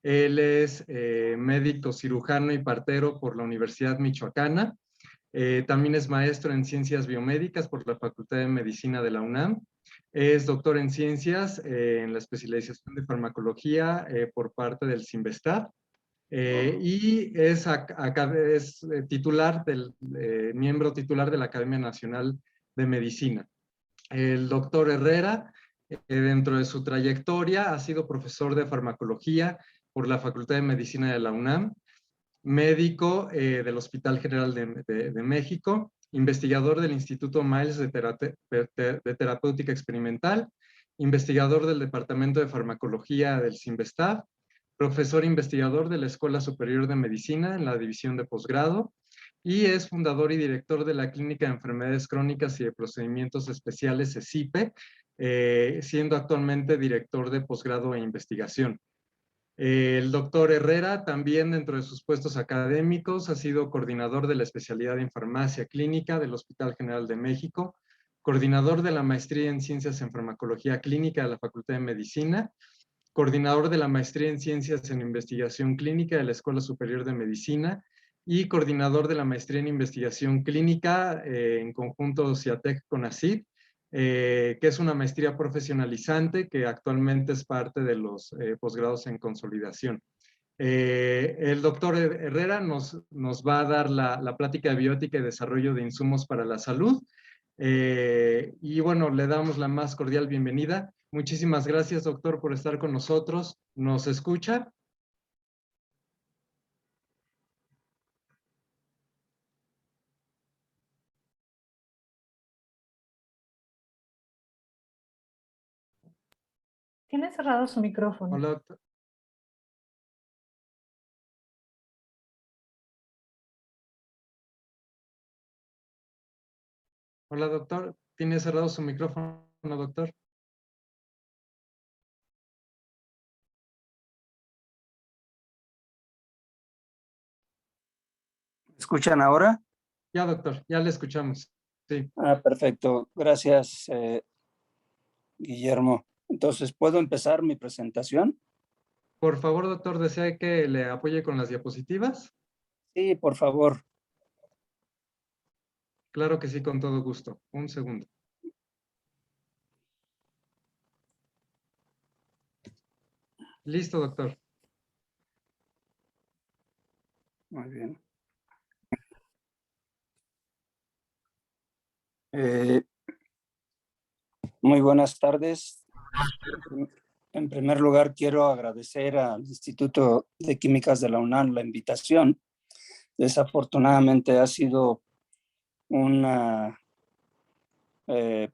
Él es médico cirujano y partero por la Universidad Michoacana. También es maestro en ciencias biomédicas por la Facultad de Medicina de la UNAM. Es doctor en ciencias en la especialización de farmacología por parte del CINVESTAB. Y es titular miembro titular de la Academia Nacional de Medicina. El doctor Herrera, dentro de su trayectoria, ha sido profesor de farmacología por la Facultad de Medicina de la UNAM, médico del Hospital General de México, investigador del Instituto Miles de Terapéutica Experimental, investigador del Departamento de Farmacología del CINVESTAB, profesor investigador de la Escuela Superior de Medicina en la División de Posgrado, y es fundador y director de la Clínica de Enfermedades Crónicas y de Procedimientos Especiales, ECIPE, siendo actualmente director de posgrado e investigación. El doctor Herrera también dentro de sus puestos académicos ha sido coordinador de la especialidad en farmacia clínica del Hospital General de México, coordinador de la maestría en ciencias en farmacología clínica de la Facultad de Medicina, coordinador de la maestría en ciencias en investigación clínica de la Escuela Superior de Medicina y coordinador de la maestría en investigación clínica en conjunto CIATEC-CONACYT, que es una maestría profesionalizante que actualmente es parte de los posgrados en consolidación. El doctor Herrera nos va a dar la plática de biótica y desarrollo de insumos para la salud. Y bueno, le damos la más cordial bienvenida. Muchísimas gracias, doctor, por estar con nosotros. ¿Nos escucha? Tiene cerrado su micrófono. Hola, doctor. Hola, doctor. ¿Tiene cerrado su micrófono, doctor? ¿Escuchan ahora? Ya, doctor, ya le escuchamos. Sí. Perfecto. Gracias, Guillermo. Entonces, ¿puedo empezar mi presentación? Por favor, doctor, ¿desea que le apoye con las diapositivas? Sí, por favor. Claro que sí, con todo gusto. Un segundo. Listo, doctor. Muy bien. Muy buenas tardes. En primer lugar, quiero agradecer al Instituto de Químicas de la UNAM la invitación. Desafortunadamente ha sido una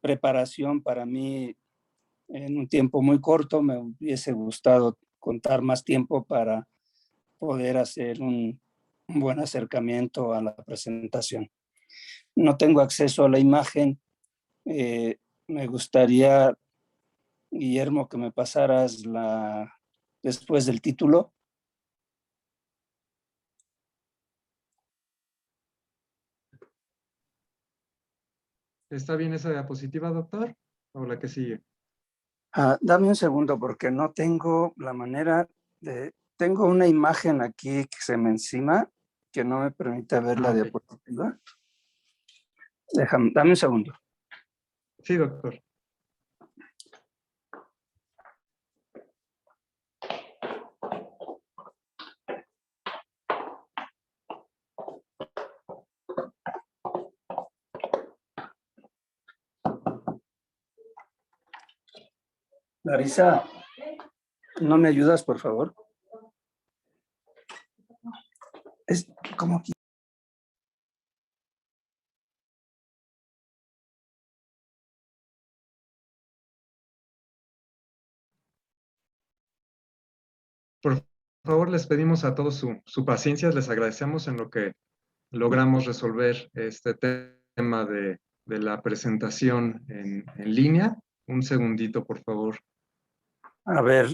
preparación para mí en un tiempo muy corto. Me hubiese gustado contar más tiempo para poder hacer un buen acercamiento a la presentación. No tengo acceso a la imagen. Me gustaría, Guillermo, que me pasaras después del título. ¿Está bien esa diapositiva, doctor? ¿O la que sigue? Dame un segundo porque no tengo la manera de... Tengo una imagen aquí que se me encima que no me permite ver la Ok. diapositiva. Dame un segundo. Sí, doctor. Larisa, ¿no me ayudas, por favor? Es como aquí. Por favor, les pedimos a todos su paciencia. Les agradecemos en lo que logramos resolver este tema de la presentación en línea. Un segundito, por favor. A ver,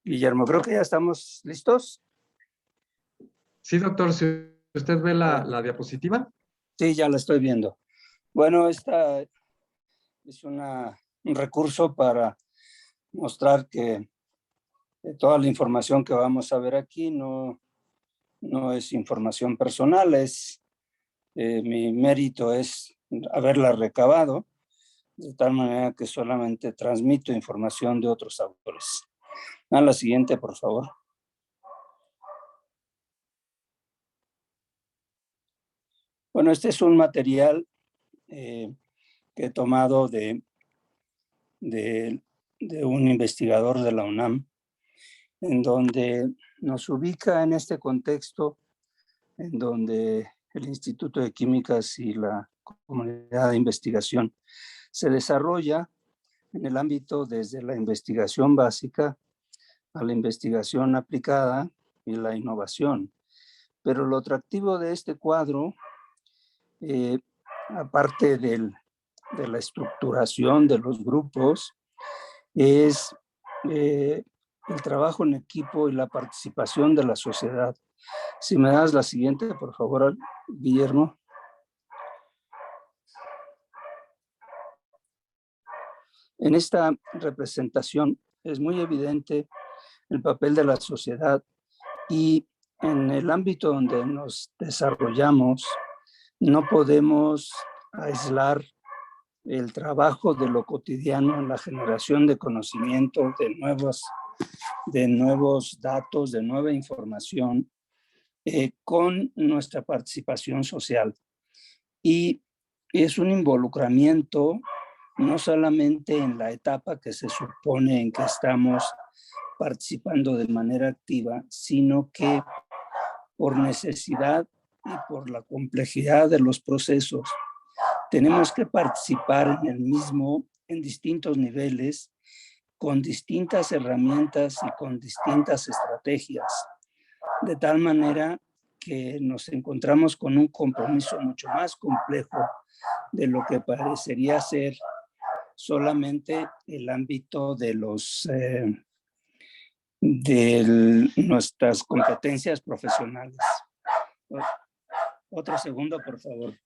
Guillermo, creo que ya estamos listos. Sí, doctor, si usted ve la diapositiva. Sí, ya la estoy viendo. Bueno, esta es un recurso para mostrar que Toda la información que vamos a ver aquí no es información personal, mi mérito es haberla recabado, de tal manera que solamente transmito información de otros autores. A la siguiente, por favor. Bueno, este es un material que he tomado de un investigador de la UNAM, en donde nos ubica en este contexto, en donde el Instituto de Químicas y la comunidad de investigación se desarrolla en el ámbito desde la investigación básica a la investigación aplicada y la innovación. Pero lo atractivo de este cuadro, aparte de la estructuración de los grupos, es el trabajo en equipo y la participación de la sociedad. Si me das la siguiente, por favor, Guillermo. En esta representación es muy evidente el papel de la sociedad y en el ámbito donde nos desarrollamos no podemos aislar el trabajo de lo cotidiano en la generación de conocimiento, de nuevos datos, de nueva información, con nuestra participación social. Y es un involucramiento no solamente en la etapa que se supone en que estamos participando de manera activa, sino que por necesidad y por la complejidad de los procesos, tenemos que participar en el mismo en distintos niveles, con distintas herramientas y con distintas estrategias, de tal manera que nos encontramos con un compromiso mucho más complejo de lo que parecería ser solamente el ámbito de nuestras competencias profesionales. Otro segundo, por favor.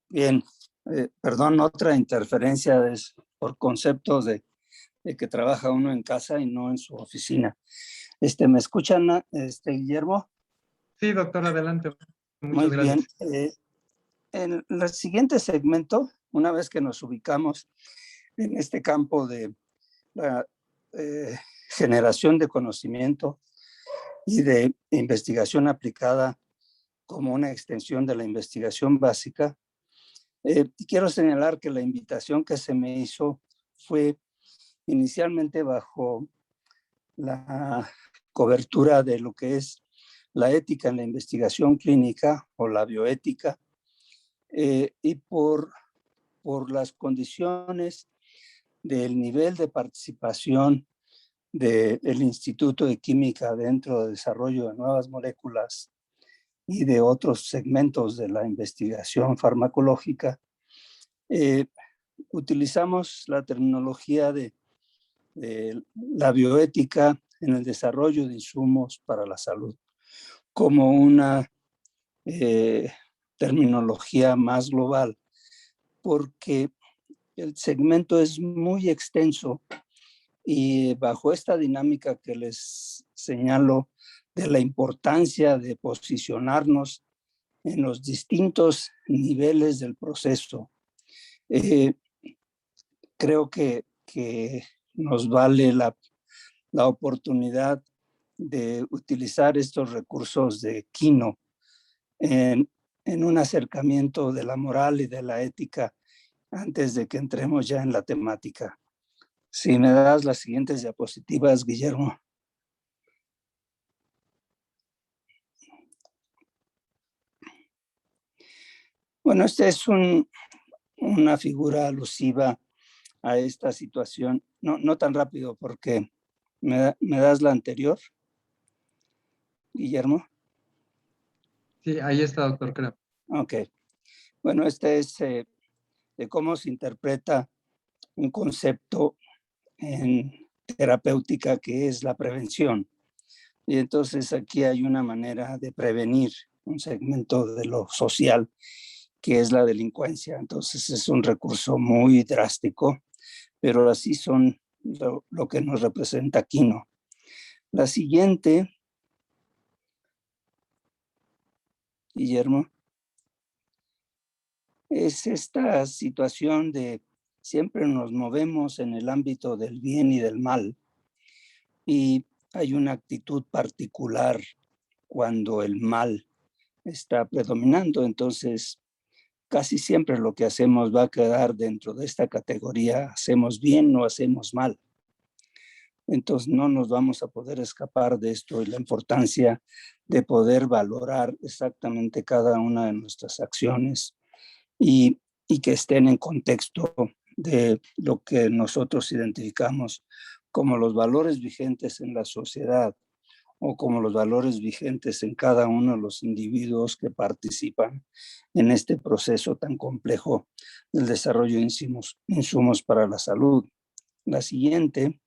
Bien, perdón, otra interferencia es por conceptos de que trabaja uno en casa y no en su oficina. ¿Me escuchan, Guillermo? Sí, doctor, adelante. Muy Muchas gracias. bien. En el siguiente segmento, una vez que nos ubicamos en este campo de la generación de conocimiento y de investigación aplicada como una extensión de la investigación básica, quiero señalar que la invitación que se me hizo fue inicialmente bajo la cobertura de lo que es la ética en la investigación clínica o la bioética, y por las condiciones del nivel de participación del Instituto de Química dentro del desarrollo de nuevas moléculas y de otros segmentos de la investigación farmacológica, utilizamos la terminología de la bioética en el desarrollo de insumos para la salud como una terminología más global, porque el segmento es muy extenso y bajo esta dinámica que les señalo de la importancia de posicionarnos en los distintos niveles del proceso, creo que nos vale la oportunidad de utilizar estos recursos de Kino en un acercamiento de la moral y de la ética antes de que entremos ya en la temática. Si me das las siguientes diapositivas, Guillermo. Bueno, esta es una figura alusiva a esta situación. No tan rápido porque me das la anterior, Guillermo. Sí, ahí está, doctor Kraft. Ok. Bueno, este es de cómo se interpreta un concepto en terapéutica que es la prevención. Y entonces aquí hay una manera de prevenir un segmento de lo social que es la delincuencia. Entonces es un recurso muy drástico, pero así son lo que nos representa Quino. La siguiente, Guillermo, es esta situación de siempre nos movemos en el ámbito del bien y del mal y hay una actitud particular cuando el mal está predominando. Entonces, casi siempre lo que hacemos va a quedar dentro de esta categoría, hacemos bien o hacemos mal. Entonces no nos vamos a poder escapar de esto y la importancia de poder valorar exactamente cada una de nuestras acciones y, y que estén en contexto de lo que nosotros identificamos como los valores vigentes en la sociedad o como los valores vigentes en cada uno de los individuos que participan en este proceso tan complejo del desarrollo de insumos para la salud. La siguiente.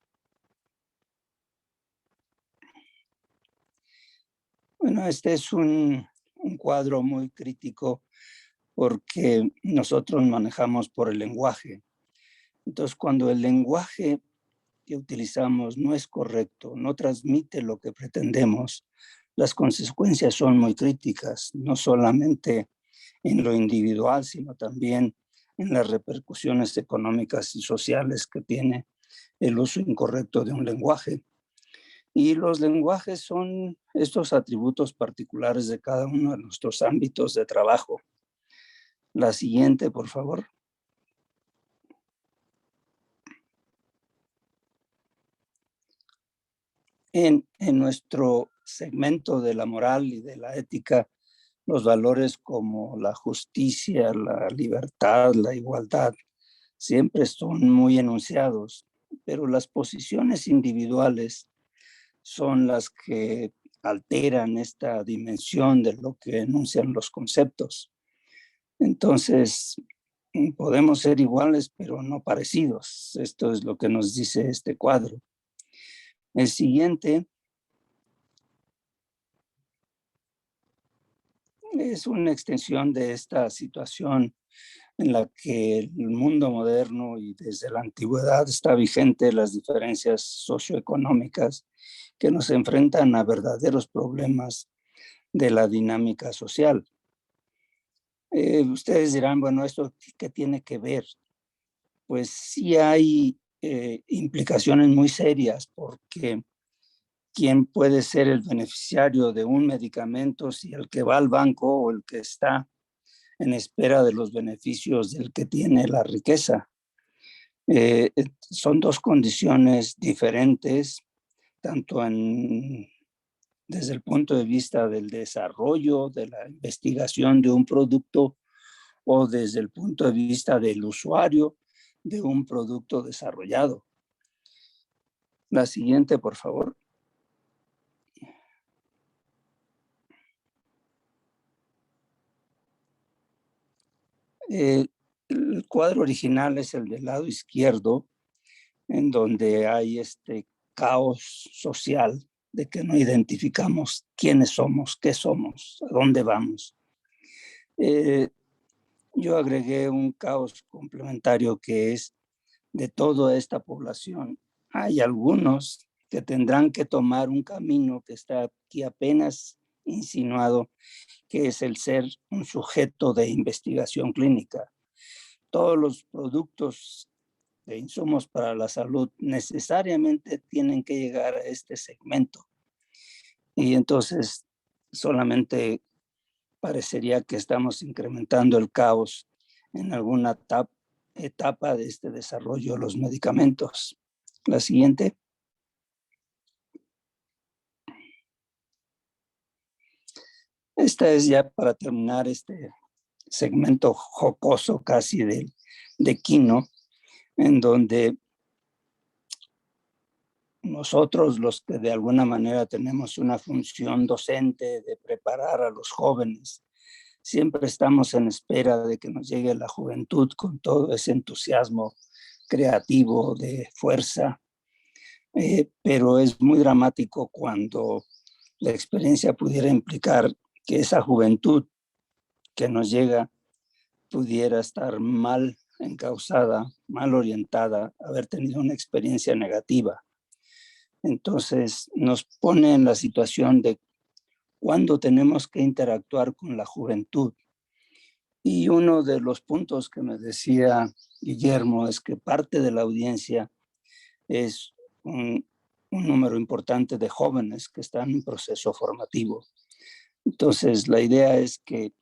Bueno, este es un cuadro muy crítico porque nosotros manejamos por el lenguaje. Entonces, cuando el lenguaje que utilizamos no es correcto, no transmite lo que pretendemos, las consecuencias son muy críticas, no solamente en lo individual, sino también en las repercusiones económicas y sociales que tiene el uso incorrecto de un lenguaje. Y los lenguajes son estos atributos particulares de cada uno de nuestros ámbitos de trabajo. La siguiente, por favor. En nuestro segmento de la moral y de la ética, los valores como la justicia, la libertad, la igualdad, siempre son muy enunciados, pero las posiciones individuales son las que alteran esta dimensión de lo que enuncian los conceptos. Entonces, podemos ser iguales, pero no parecidos. Esto es lo que nos dice este cuadro. El siguiente es una extensión de esta situación en la que el mundo moderno y desde la antigüedad está vigente las diferencias socioeconómicas que nos enfrentan a verdaderos problemas de la dinámica social. Ustedes dirán, bueno, ¿esto qué tiene que ver? Pues sí hay implicaciones muy serias porque quién puede ser el beneficiario de un medicamento si el que va al banco o el que está en espera de los beneficios del que tiene la riqueza. Son dos condiciones diferentes, tanto desde el punto de vista del desarrollo, de la investigación de un producto o desde el punto de vista del usuario de un producto desarrollado. La siguiente, por favor. El cuadro original es el del lado izquierdo, en donde hay este caos social de que no identificamos quiénes somos, qué somos, a dónde vamos. Yo agregué un caos complementario que es de toda esta población. Hay algunos que tendrán que tomar un camino que está aquí apenas insinuado, que es el ser un sujeto de investigación clínica. Todos los productos de insumos para la salud necesariamente tienen que llegar a este segmento. Y entonces solamente parecería que estamos incrementando el caos en alguna etapa de este desarrollo de los medicamentos. La siguiente. Esta es ya para terminar este segmento jocoso casi de Kino, en donde nosotros, los que de alguna manera tenemos una función docente de preparar a los jóvenes, siempre estamos en espera de que nos llegue la juventud con todo ese entusiasmo creativo, de fuerza, pero es muy dramático cuando la experiencia pudiera implicar que esa juventud que nos llega pudiera estar mal encausada, mal orientada, haber tenido una experiencia negativa. Entonces nos pone en la situación de cuándo tenemos que interactuar con la juventud. Y uno de los puntos que me decía Guillermo es que parte de la audiencia es un número importante de jóvenes que están en proceso formativo. Entonces, la idea es que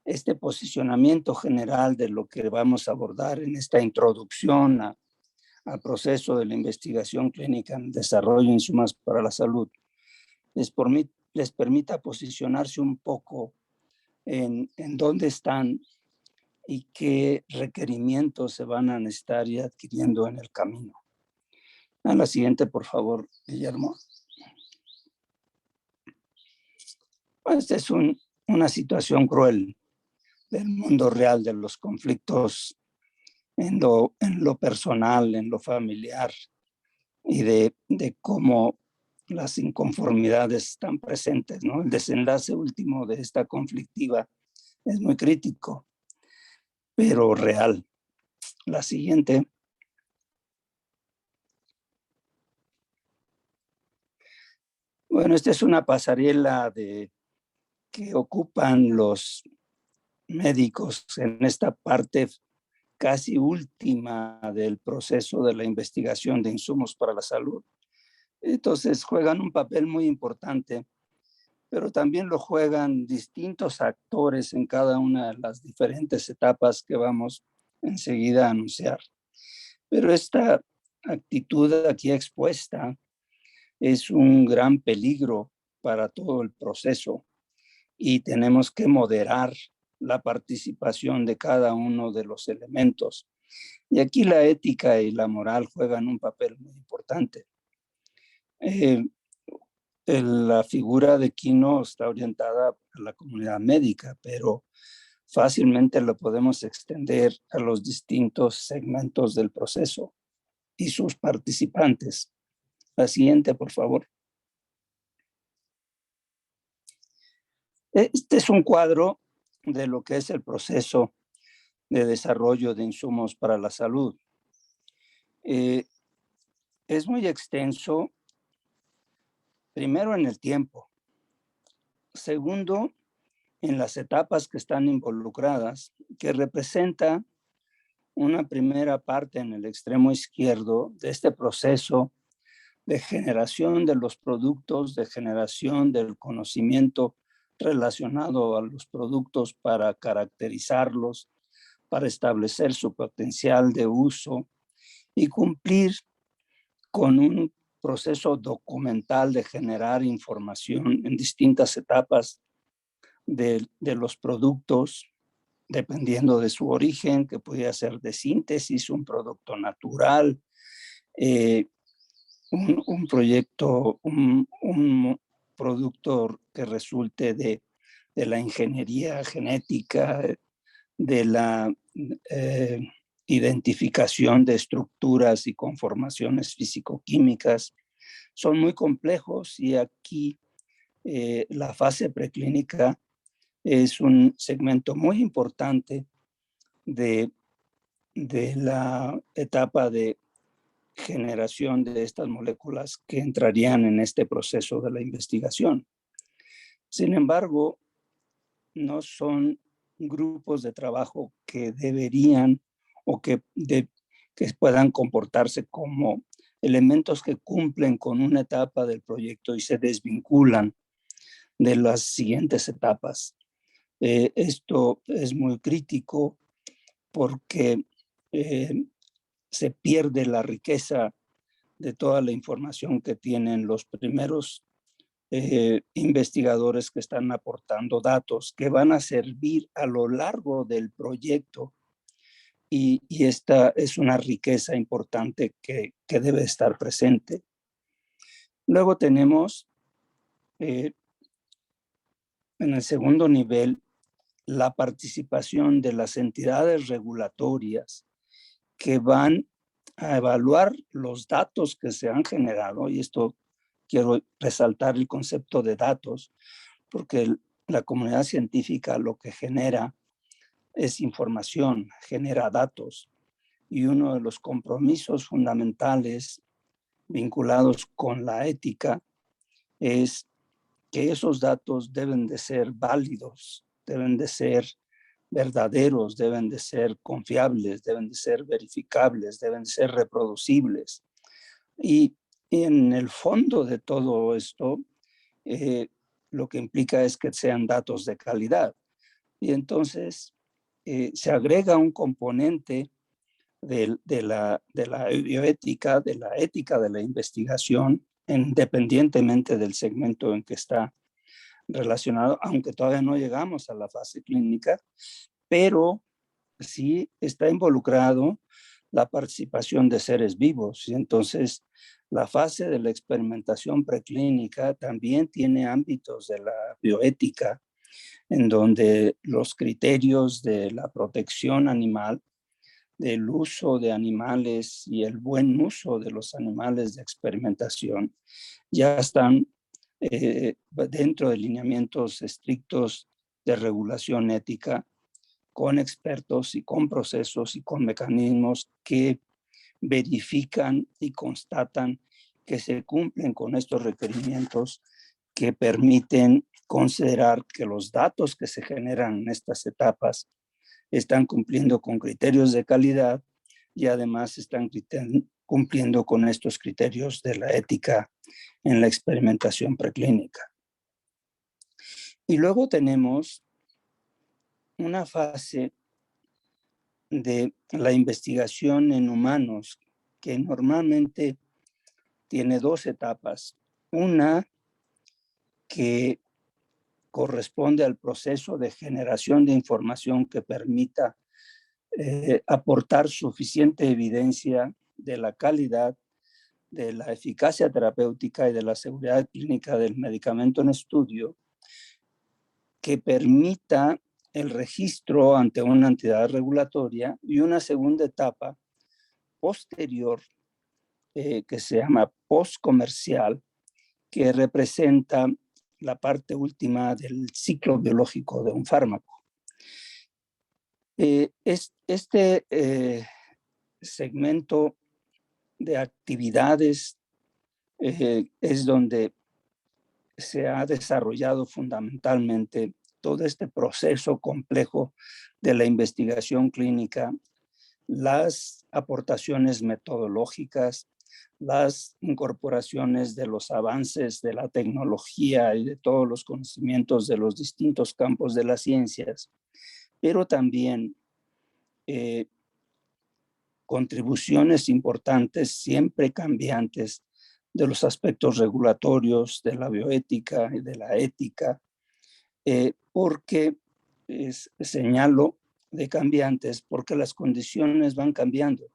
este posicionamiento general de lo que vamos a abordar en esta introducción al proceso de la investigación clínica en desarrollo de insumos para la salud les permita posicionarse un poco en dónde están y qué requerimientos se van a necesitar ir adquiriendo en el camino. A la siguiente, por favor, Guillermo. Esta es una situación cruel del mundo real, de los conflictos en lo personal, en lo familiar, y de cómo las inconformidades están presentes, ¿no? El desenlace último de esta conflictiva es muy crítico, pero real. La siguiente. Bueno, esta es una pasarela que ocupan los médicos en esta parte casi última del proceso de la investigación de insumos para la salud. Entonces juegan un papel muy importante, pero también lo juegan distintos actores en cada una de las diferentes etapas que vamos enseguida a anunciar. Pero esta actitud aquí expuesta es un gran peligro para todo el proceso y tenemos que moderar la participación de cada uno de los elementos. Y aquí la ética y la moral juegan un papel muy importante. La figura de Kino está orientada a la comunidad médica, pero fácilmente lo podemos extender a los distintos segmentos del proceso y sus participantes. La siguiente, por favor. Este es un cuadro de lo que es el proceso de desarrollo de insumos para la salud. Es muy extenso, primero en el tiempo, segundo en las etapas que están involucradas, que representa una primera parte en el extremo izquierdo de este proceso de generación de los productos, de generación del conocimiento relacionado a los productos para caracterizarlos, para establecer su potencial de uso y cumplir con un proceso documental de generar información en distintas etapas de los productos, dependiendo de su origen, que podría ser de síntesis, un producto natural, un producto que resulte de la ingeniería genética, de la identificación de estructuras y conformaciones físico-químicas. Son muy complejos y aquí la fase preclínica es un segmento muy importante de la etapa de generación de estas moléculas que entrarían en este proceso de la investigación. Sin embargo, no son grupos de trabajo que deberían o que puedan comportarse como elementos que cumplen con una etapa del proyecto y se desvinculan de las siguientes etapas. Esto es muy crítico porque se pierde la riqueza de toda la información que tienen los primeros investigadores que están aportando datos que van a servir a lo largo del proyecto, y esta es una riqueza importante que debe estar presente. Luego tenemos en el segundo nivel la participación de las entidades regulatorias que van a evaluar los datos que se han generado, y esto quiero resaltar el concepto de datos, porque la comunidad científica lo que genera es información, genera datos, y uno de los compromisos fundamentales vinculados con la ética es que esos datos deben de ser válidos, deben de ser verdaderos, deben de ser confiables, deben de ser verificables, deben de ser reproducibles. Y en el fondo de todo esto, lo que implica es que sean datos de calidad. Y entonces se agrega un componente de la bioética, de la ética de la investigación, independientemente del segmento en que está relacionado, aunque todavía no llegamos a la fase clínica, pero sí está involucrado la participación de seres vivos. Y entonces la fase de la experimentación preclínica también tiene ámbitos de la bioética, en donde los criterios de la protección animal, del uso de animales y el buen uso de los animales de experimentación ya están dentro de lineamientos estrictos de regulación ética, con expertos y con procesos y con mecanismos que verifican y constatan que se cumplen con estos requerimientos que permiten considerar que los datos que se generan en estas etapas están cumpliendo con criterios de calidad y además están cumpliendo con estos criterios de la ética en la experimentación preclínica. Y luego tenemos una fase de la investigación en humanos que normalmente tiene dos etapas. Una que corresponde al proceso de generación de información que permita aportar suficiente evidencia de la calidad, de la eficacia terapéutica y de la seguridad clínica del medicamento en estudio, que permita el registro ante una entidad regulatoria, y una segunda etapa posterior que se llama postcomercial, que representa la parte última del ciclo biológico de un fármaco. Este segmento de actividades es donde se ha desarrollado fundamentalmente todo este proceso complejo de la investigación clínica, las aportaciones metodológicas, las incorporaciones de los avances de la tecnología y de todos los conocimientos de los distintos campos de las ciencias, pero también contribuciones importantes, siempre cambiantes, de los aspectos regulatorios, de la bioética y de la ética, porque señalo de cambiantes, porque las condiciones van cambiando.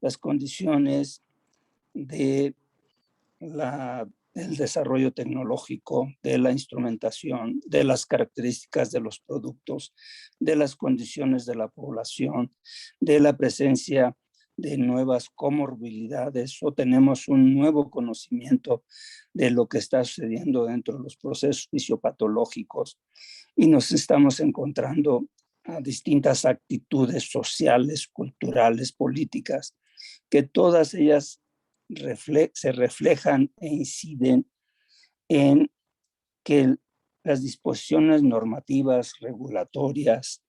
Las condiciones del desarrollo tecnológico, de la instrumentación, de las características de los productos, de las condiciones de la población, de la presencia de nuevas comorbilidades, o tenemos un nuevo conocimiento de lo que está sucediendo dentro de los procesos fisiopatológicos, y nos estamos encontrando a distintas actitudes sociales, culturales, políticas, que todas ellas se reflejan e inciden en que las disposiciones normativas, regulatorias,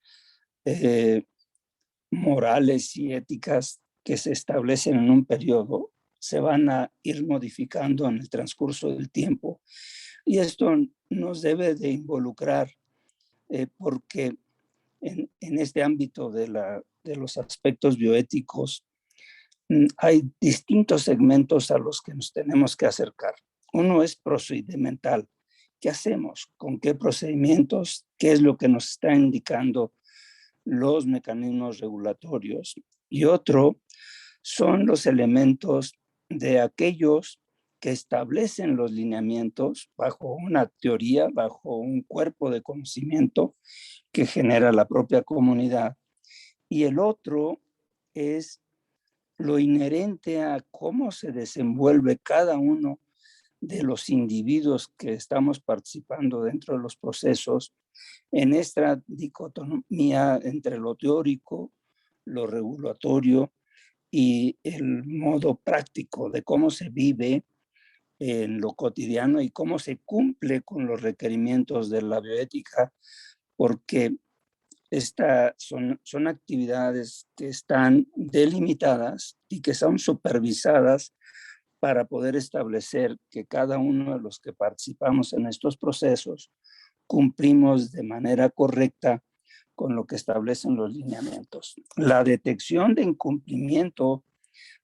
morales y éticas que se establecen en un periodo se van a ir modificando en el transcurso del tiempo. Y esto nos debe de involucrar porque en este ámbito de los aspectos bioéticos hay distintos segmentos a los que nos tenemos que acercar. Uno es procedimental. ¿Qué hacemos? ¿Con qué procedimientos? ¿Qué es lo que nos está indicando los mecanismos regulatorios? Y otro son los elementos de aquellos que establecen los lineamientos bajo una teoría, bajo un cuerpo de conocimiento que genera la propia comunidad. Y el otro es lo inherente a cómo se desenvuelve cada uno de los individuos que estamos participando dentro de los procesos en esta dicotomía entre lo teórico, lo regulatorio y el modo práctico de cómo se vive en lo cotidiano y cómo se cumple con los requerimientos de la bioética, porque son actividades que están delimitadas y que son supervisadas para poder establecer que cada uno de los que participamos en estos procesos cumplimos de manera correcta con lo que establecen los lineamientos. La detección de incumplimiento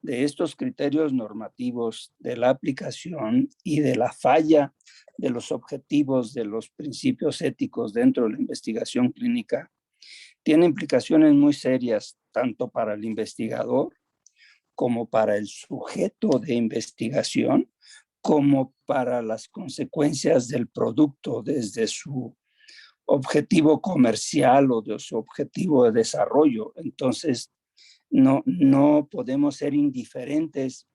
de estos criterios normativos de la aplicación y de la falla de los objetivos de los principios éticos dentro de la investigación clínica tiene implicaciones muy serias tanto para el investigador como para el sujeto de investigación, como para las consecuencias del producto desde su objetivo comercial o de su objetivo de desarrollo. Entonces, no podemos ser indiferentes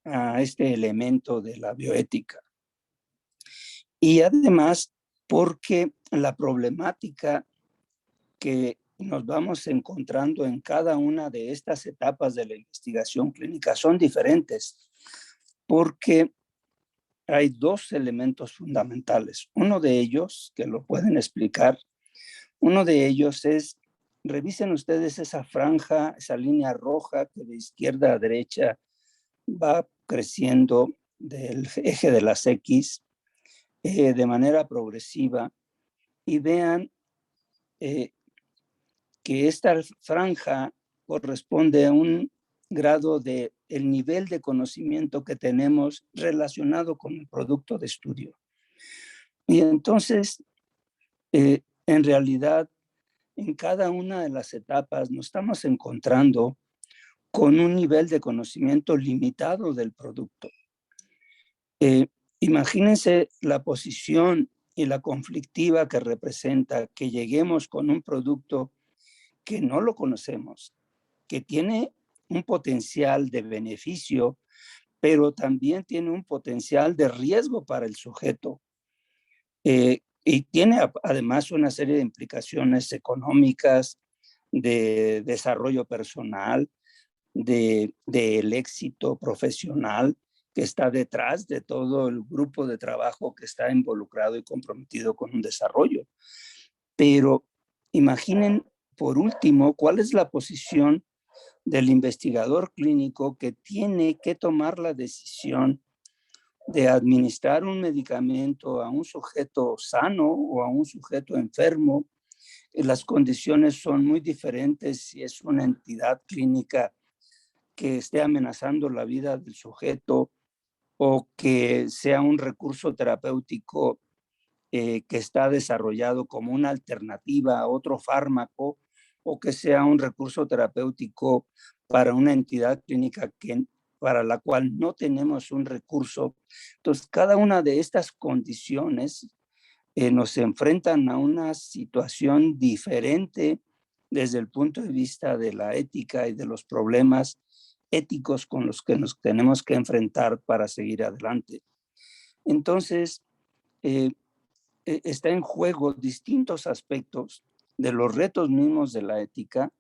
a este elemento de la bioética. Y además, porque la problemática que nos vamos encontrando en cada una de estas etapas de la investigación clínica son diferentes, porque hay dos elementos fundamentales. Uno de ellos, que lo pueden explicar, uno de ellos es, revisen ustedes esa franja, esa línea roja que de izquierda a derecha va creciendo del eje de las X de manera progresiva y vean que esta franja corresponde a un grado de el nivel de conocimiento que tenemos relacionado con el producto de estudio. Y entonces, en realidad, en cada una de las etapas nos estamos encontrando con un nivel de conocimiento limitado del producto. Imagínense la posición y la conflictiva que representa que lleguemos con un producto que no lo conocemos, que tiene un potencial de beneficio, pero también tiene un potencial de riesgo para el sujeto. Y tiene además una serie de implicaciones económicas, de desarrollo personal, del éxito profesional que está detrás de todo el grupo de trabajo que está involucrado y comprometido con un desarrollo. Pero imaginen, por último, cuál es la posición del investigador clínico que tiene que tomar la decisión de administrar un medicamento a un sujeto sano o a un sujeto enfermo. Las condiciones son muy diferentes si es una entidad clínica que esté amenazando la vida del sujeto o que sea un recurso terapéutico que está desarrollado como una alternativa a otro fármaco o que sea un recurso terapéutico para una entidad clínica para la cual no tenemos un recurso. Entonces, cada una de estas condiciones nos enfrentan a una situación diferente desde el punto de vista de la ética y de los problemas éticos con los que nos tenemos que enfrentar para seguir adelante. Entonces, está en juego distintos aspectos de los retos mismos de la ética,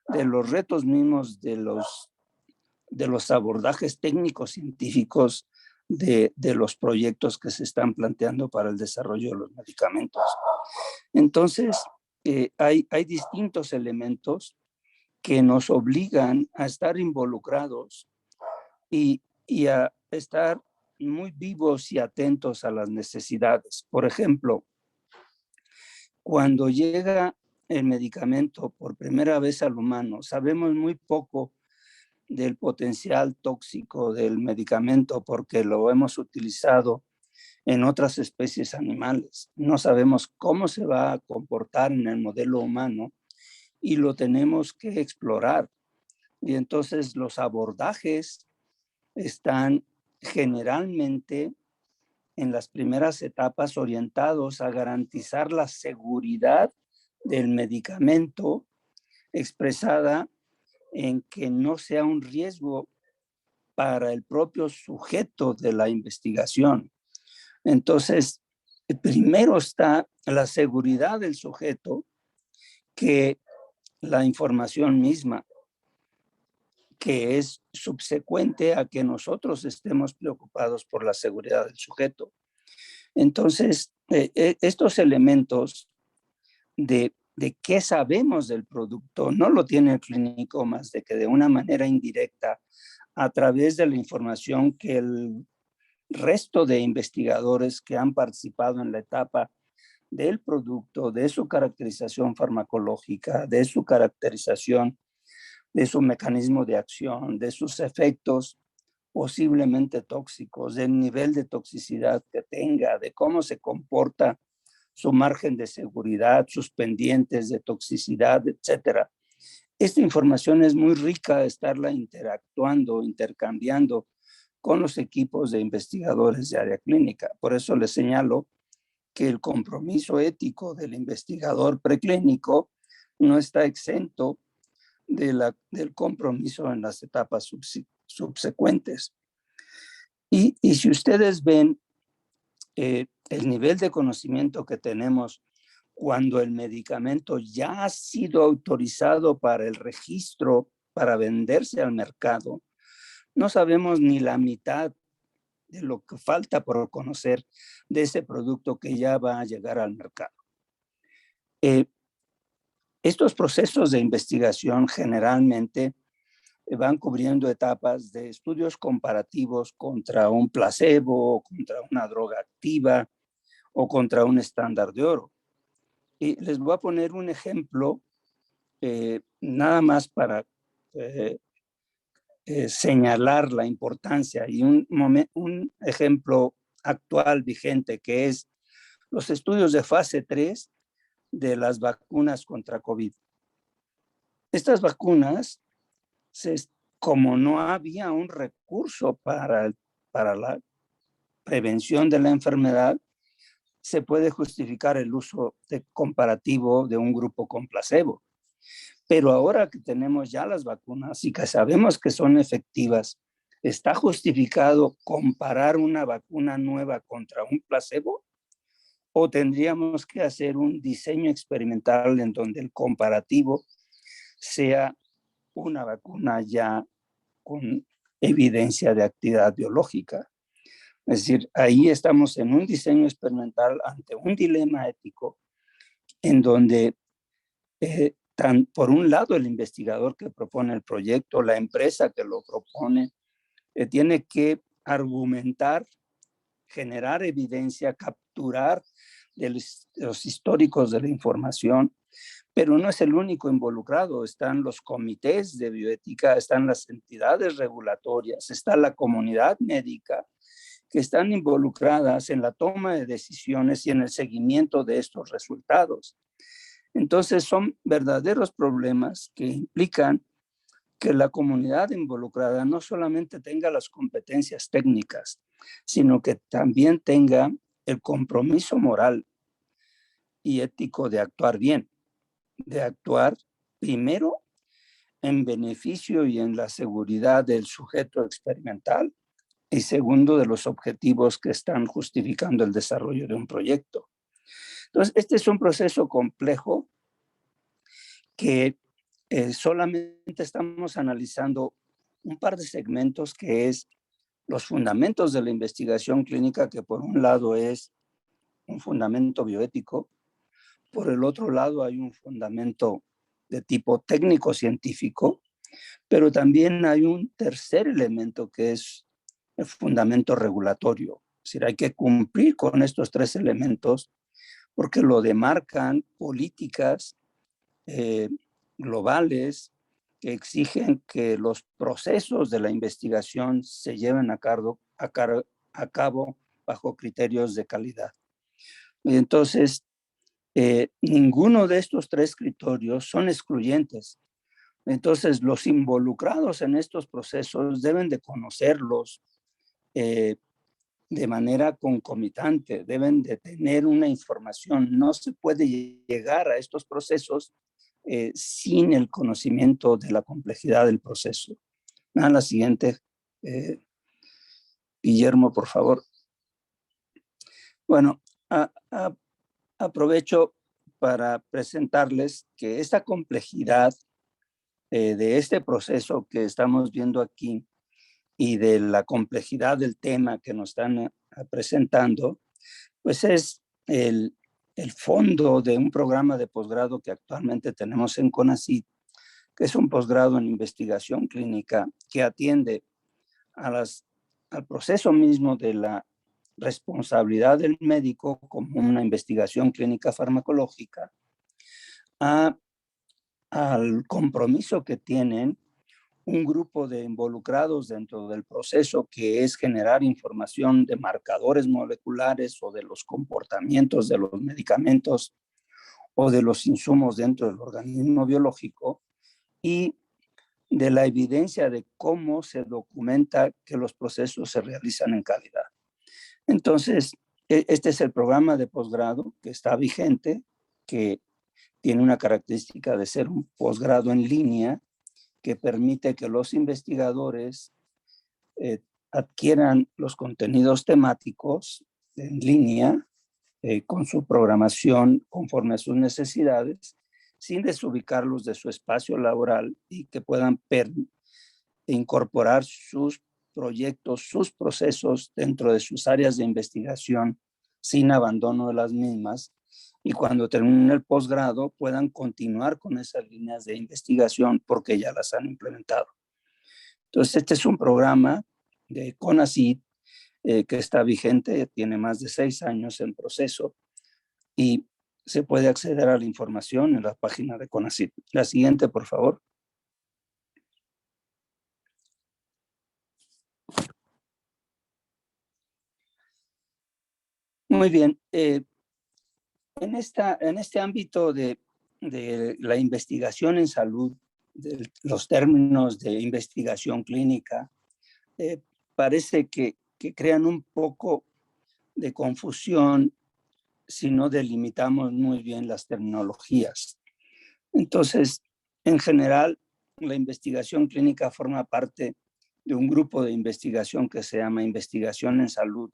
de los retos mismos de los abordajes técnicos científicos de los proyectos que se están planteando para el desarrollo de los medicamentos. Entonces, hay distintos elementos que nos obligan a estar involucrados y a estar muy vivos y atentos a las necesidades. Por ejemplo, cuando llega el medicamento por primera vez al humano, sabemos muy poco del potencial tóxico del medicamento porque lo hemos utilizado en otras especies animales. No sabemos cómo se va a comportar en el modelo humano y lo tenemos que explorar. Y entonces los abordajes están generalmente en las primeras etapas orientados a garantizar la seguridad del medicamento, expresada en que no sea un riesgo para el propio sujeto de la investigación. Entonces, primero está la seguridad del sujeto que la información misma, que es subsecuente a que nosotros estemos preocupados por la seguridad del sujeto. Entonces, estos elementos de qué sabemos del producto no lo tiene el clínico más de que de una manera indirecta, a través de la información que el resto de investigadores que han participado en la etapa del producto, de su caracterización farmacológica, de su caracterización, de su mecanismo de acción, de sus efectos posiblemente tóxicos, del nivel de toxicidad que tenga, de cómo se comporta su margen de seguridad, sus pendientes de toxicidad, etcétera. Esta información es muy rica, estarla interactuando, intercambiando con los equipos de investigadores de área clínica. Por eso les señalo que el compromiso ético del investigador preclínico no está exento del compromiso en las etapas subsecuentes. Y si ustedes ven el nivel de conocimiento que tenemos cuando el medicamento ya ha sido autorizado para el registro, para venderse al mercado, no sabemos ni la mitad de lo que falta por conocer de ese producto que ya va a llegar al mercado. Estos procesos de investigación generalmente van cubriendo etapas de estudios comparativos contra un placebo, contra una droga activa o contra un estándar de oro. Y les voy a poner un ejemplo nada más para señalar la importancia y un ejemplo actual vigente que es los estudios de fase 3 de las vacunas contra COVID. Estas vacunas, como no había un recurso para la prevención de la enfermedad, se puede justificar el uso comparativo de un grupo con placebo. Pero ahora que tenemos ya las vacunas y que sabemos que son efectivas, ¿está justificado comparar una vacuna nueva contra un placebo? ¿O tendríamos que hacer un diseño experimental en donde el comparativo sea una vacuna ya con evidencia de actividad biológica? Es decir, ahí estamos en un diseño experimental ante un dilema ético en donde por un lado el investigador que propone el proyecto, la empresa que lo propone, tiene que argumentar, generar evidencia, capturar de los históricos de la información, pero no es el único involucrado. Están los comités de bioética, están las entidades regulatorias, está la comunidad médica, que están involucradas en la toma de decisiones y en el seguimiento de estos resultados. Entonces son verdaderos problemas que implican que la comunidad involucrada no solamente tenga las competencias técnicas, sino que también tenga el compromiso moral y ético de actuar bien, de actuar primero en beneficio y en la seguridad del sujeto experimental y segundo de los objetivos que están justificando el desarrollo de un proyecto. Entonces, este es un proceso complejo que solamente estamos analizando un par de segmentos, que es los fundamentos de la investigación clínica, que por un lado es un fundamento bioético, por el otro lado hay un fundamento de tipo técnico-científico, pero también hay un tercer elemento que es el fundamento regulatorio. Es decir, hay que cumplir con estos tres elementos porque lo demarcan políticas globales que exigen que los procesos de la investigación se lleven a cabo bajo criterios de calidad. Y entonces, ninguno de estos 3 criterios son excluyentes. Entonces, los involucrados en estos procesos deben de conocerlos de manera concomitante, deben de tener una información. No se puede llegar a estos procesos sin el conocimiento de la complejidad del proceso. A la siguiente, Guillermo, por favor. Bueno, aprovecho para presentarles que esta complejidad de este proceso que estamos viendo aquí y de la complejidad del tema que nos están presentando, pues es el fondo de un programa de posgrado que actualmente tenemos en CONACYT, que es un posgrado en investigación clínica que atiende al proceso mismo de la responsabilidad del médico como una investigación clínica farmacológica, al compromiso que tienen un grupo de involucrados dentro del proceso, que es generar información de marcadores moleculares o de los comportamientos de los medicamentos o de los insumos dentro del organismo biológico, y de la evidencia de cómo se documenta que los procesos se realizan en calidad. Entonces, este es el programa de posgrado que está vigente, que tiene una característica de ser un posgrado en línea, que permite que los investigadores adquieran los contenidos temáticos en línea con su programación conforme a sus necesidades, sin desubicarlos de su espacio laboral, y que puedan incorporar sus proyectos, sus procesos dentro de sus áreas de investigación sin abandono de las mismas, y cuando terminen el posgrado puedan continuar con esas líneas de investigación porque ya las han implementado. Entonces, este es un programa de CONACYT que está vigente, tiene más de 6 años en proceso, y se puede acceder a la información en la página de CONACYT. La siguiente, por favor. Muy bien. En este ámbito de la investigación en salud, de los términos de investigación clínica, parece que crean un poco de confusión si no delimitamos muy bien las terminologías. Entonces, en general, la investigación clínica forma parte de un grupo de investigación que se llama investigación en salud,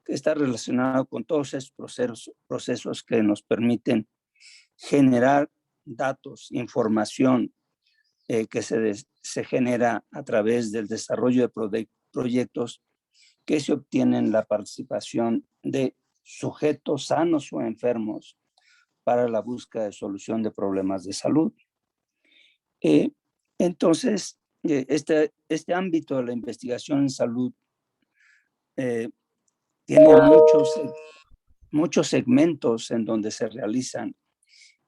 que está relacionado con todos esos procesos que nos permiten generar datos, información que se genera a través del desarrollo de proyectos que se obtienen la participación de sujetos sanos o enfermos para la búsqueda de solución de problemas de salud. Entonces, este ámbito de la investigación en salud tiene muchos segmentos en donde se realizan,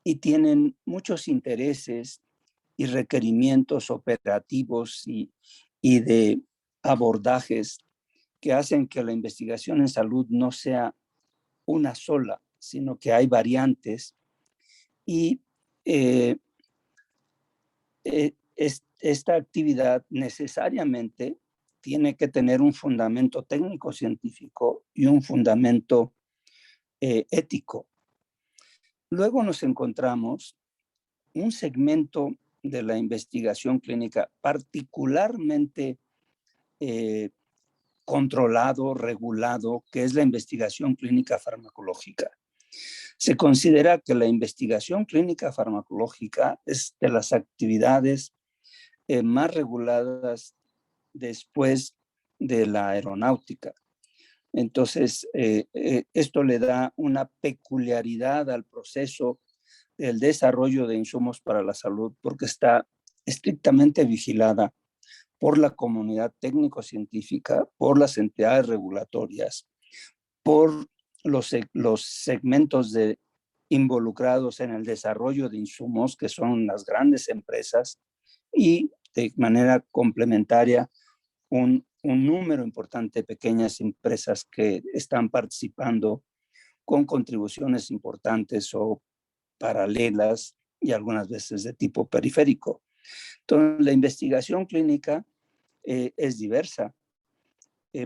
y tienen muchos intereses y requerimientos operativos y de abordajes que hacen que la investigación en salud no sea una sola, sino que hay variantes, y esta actividad necesariamente tiene que tener un fundamento técnico-científico y un fundamento ético. Luego nos encontramos un segmento de la investigación clínica particularmente controlado, regulado, que es la investigación clínica farmacológica. Se considera que la investigación clínica farmacológica es de las actividades más reguladas después de la aeronáutica. Entonces, esto le da una peculiaridad al proceso del desarrollo de insumos para la salud, porque está estrictamente vigilada por la comunidad técnico-científica, por las entidades regulatorias, por los segmentos involucrados en el desarrollo de insumos, que son las grandes empresas, y de manera complementaria un un número importante de pequeñas empresas que están participando con contribuciones importantes o paralelas y algunas veces de tipo periférico. Entonces, la investigación clínica es diversa.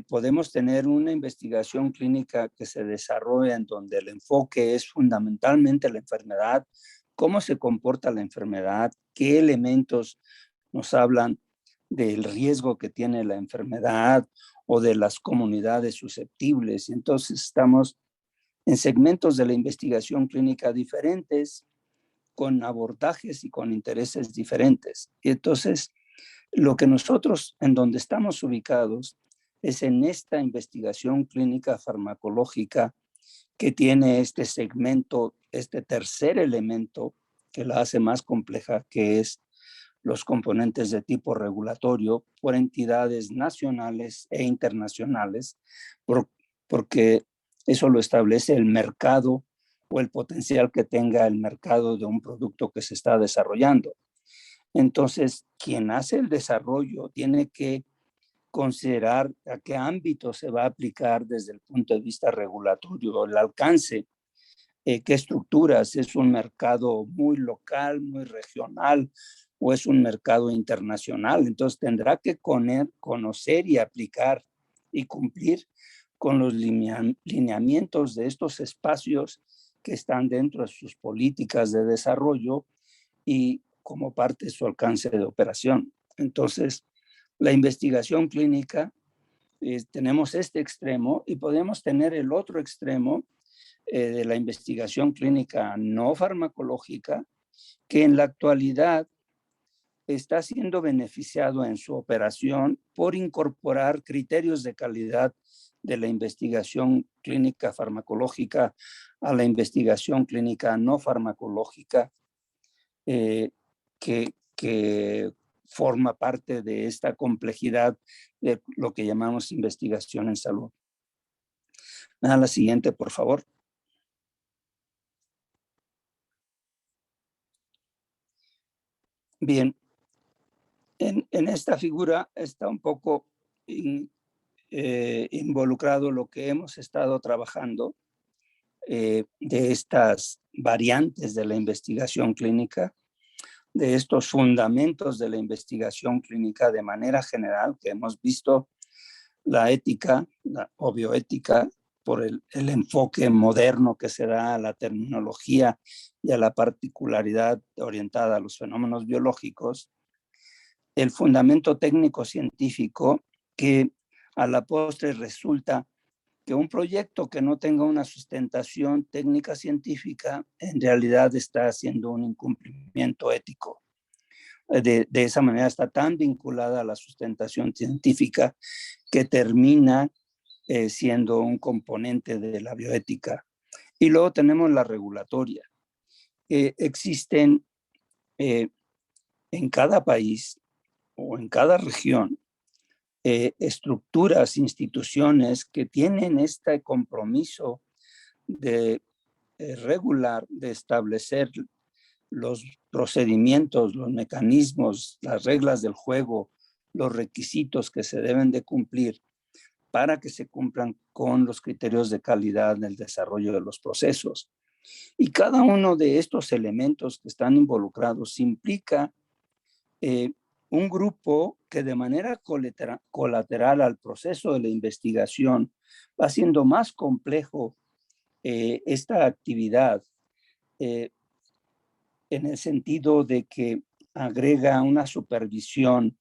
Podemos tener una investigación clínica que se desarrolla en donde el enfoque es fundamentalmente la enfermedad, cómo se comporta la enfermedad, qué elementos nos hablan del riesgo que tiene la enfermedad o de las comunidades susceptibles. Entonces estamos en segmentos de la investigación clínica diferentes, con abordajes y con intereses diferentes. Y entonces lo que nosotros en donde estamos ubicados es en esta investigación clínica farmacológica que tiene este segmento, este tercer elemento que la hace más compleja, que es los componentes de tipo regulatorio por entidades nacionales e internacionales, porque eso lo establece el mercado o el potencial que tenga el mercado de un producto que se está desarrollando. Entonces, quien hace el desarrollo tiene que considerar a qué ámbito se va a aplicar desde el punto de vista regulatorio, el alcance, qué estructuras, es un mercado muy local, muy regional o es un mercado internacional. Entonces tendrá que conocer y aplicar y cumplir con los lineamientos de estos espacios que están dentro de sus políticas de desarrollo y como parte de su alcance de operación. Entonces, la investigación clínica, tenemos este extremo y podemos tener el otro extremo de la investigación clínica no farmacológica, que en la actualidad está siendo beneficiado en su operación por incorporar criterios de calidad de la investigación clínica farmacológica a la investigación clínica no farmacológica, que forma parte de esta complejidad de lo que llamamos investigación en salud. A la siguiente, por favor. Bien, en esta figura está un poco involucrado lo que hemos estado trabajando de estas variantes de la investigación clínica, de estos fundamentos de la investigación clínica de manera general, que hemos visto la ética o bioética por el enfoque moderno que se da a la terminología y a la particularidad orientada a los fenómenos biológicos, el fundamento técnico científico que a la postre resulta que un proyecto que no tenga una sustentación técnica científica en realidad está haciendo un incumplimiento ético. De esa manera está tan vinculada a la sustentación científica que termina siendo un componente de la bioética. Y luego tenemos la regulatoria. Existen en cada país o en cada región estructuras, instituciones que tienen este compromiso de regular, de establecer los procedimientos, los mecanismos, las reglas del juego, los requisitos que se deben de cumplir para que se cumplan con los criterios de calidad del desarrollo de los procesos. Y cada uno de estos elementos que están involucrados implica un grupo que de manera colateral al proceso de la investigación va haciendo más complejo esta actividad en el sentido de que agrega una supervisión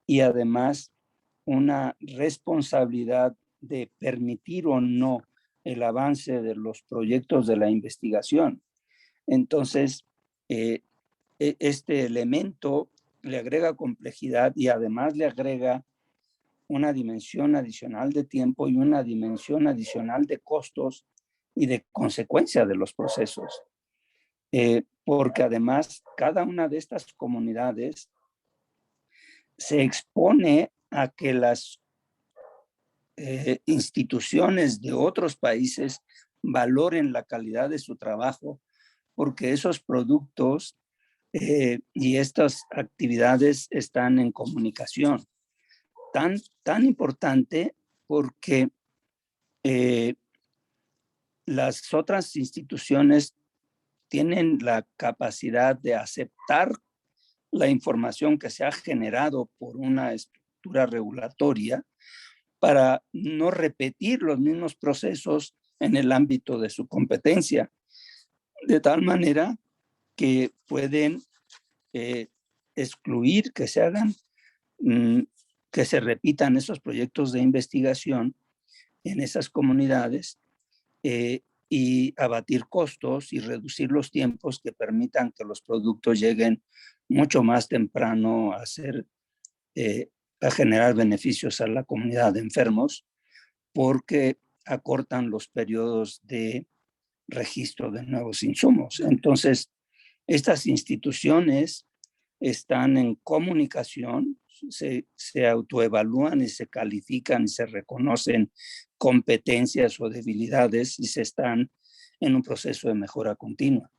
y además una responsabilidad de permitir o no el avance de los proyectos de la investigación. Entonces, este elemento le agrega complejidad y además le agrega una dimensión adicional de tiempo y una dimensión adicional de costos y de consecuencia de los procesos. Porque además cada una de estas comunidades se expone a que las instituciones de otros países valoren la calidad de su trabajo, porque esos productos y estas actividades están en comunicación. tan importante porque las otras instituciones tienen la capacidad de aceptar la información que se ha generado por una estructura regulatoria para no repetir los mismos procesos en el ámbito de su competencia, de tal manera que pueden excluir que se hagan, que se repitan esos proyectos de investigación en esas comunidades y abatir costos y reducir los tiempos que permitan que los productos lleguen mucho más temprano a generar beneficios a la comunidad de enfermos, porque acortan los periodos de registro de nuevos insumos. Entonces, estas instituciones están en comunicación, se autoevalúan y se califican y se reconocen competencias o debilidades y se están en un proceso de mejora continua.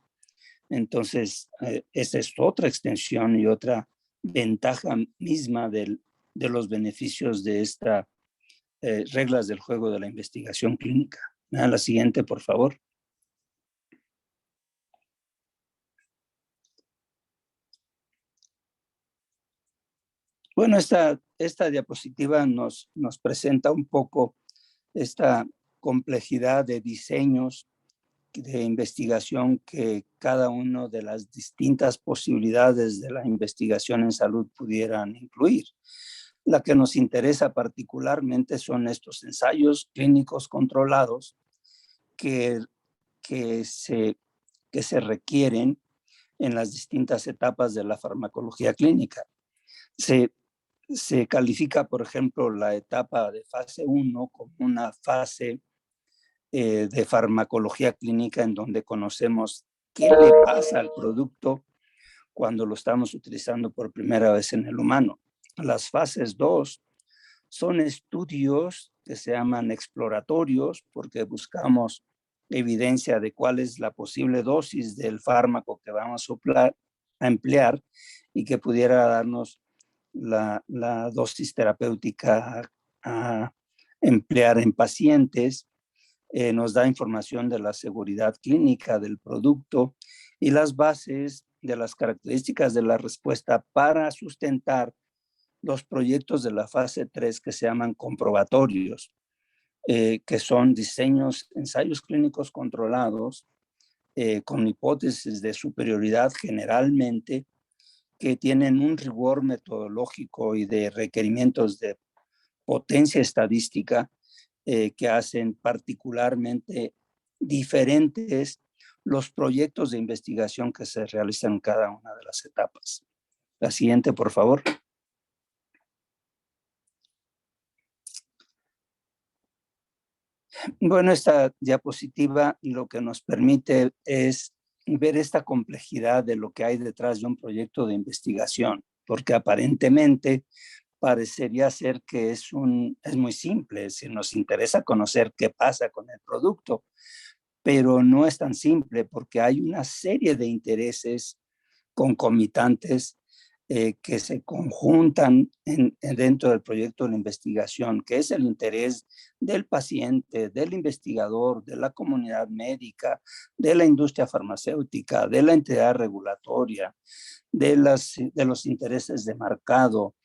Entonces, esa es otra extensión y otra ventaja misma de los beneficios de estas reglas del juego de la investigación clínica. A la siguiente, por favor. Bueno, esta diapositiva nos presenta un poco esta complejidad de diseños de investigación que cada una de las distintas posibilidades de la investigación en salud pudieran incluir. La que nos interesa particularmente son estos ensayos clínicos controlados que se requieren en las distintas etapas de la farmacología clínica. Se califica, por ejemplo, la etapa de fase 1 como una fase de farmacología clínica en donde conocemos qué le pasa al producto cuando lo estamos utilizando por primera vez en el humano. Las fases 2 son estudios que se llaman exploratorios porque buscamos evidencia de cuál es la posible dosis del fármaco que vamos a emplear y que pudiera darnos la dosis terapéutica a emplear en pacientes. Nos da información de la seguridad clínica del producto y las bases de las características de la respuesta para sustentar los proyectos de la fase 3 que se llaman comprobatorios, que son ensayos clínicos controlados con hipótesis de superioridad generalmente, que tienen un rigor metodológico y de requerimientos de potencia estadística que hacen particularmente diferentes los proyectos de investigación que se realizan en cada una de las etapas. La siguiente, por favor. Bueno, esta diapositiva lo que nos permite es ver esta complejidad de lo que hay detrás de un proyecto de investigación, porque aparentemente parecería ser que es muy simple, si nos interesa conocer qué pasa con el producto, pero no es tan simple porque hay una serie de intereses concomitantes que se conjuntan dentro del proyecto de la investigación, que es el interés del paciente, del investigador, de la comunidad médica, de la industria farmacéutica, de la entidad regulatoria, de los intereses de mercado,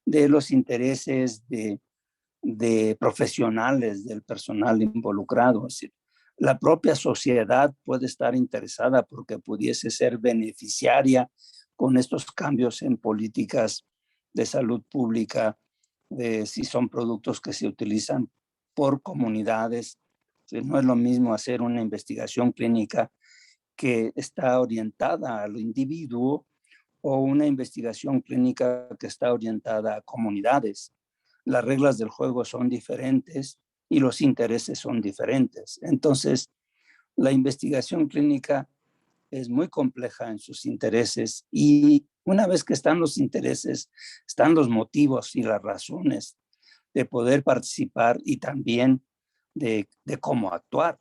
de los intereses de profesionales, del personal involucrado. Es decir, la propia sociedad puede estar interesada porque pudiese ser beneficiaria con estos cambios en políticas de salud pública, si son productos que se utilizan por comunidades. No es lo mismo hacer una investigación clínica que está orientada al individuo o una investigación clínica que está orientada a comunidades. Las reglas del juego son diferentes y los intereses son diferentes. Entonces, la investigación clínica es muy compleja en sus intereses y una vez que están los intereses, están los motivos y las razones de poder participar y también de cómo actuar.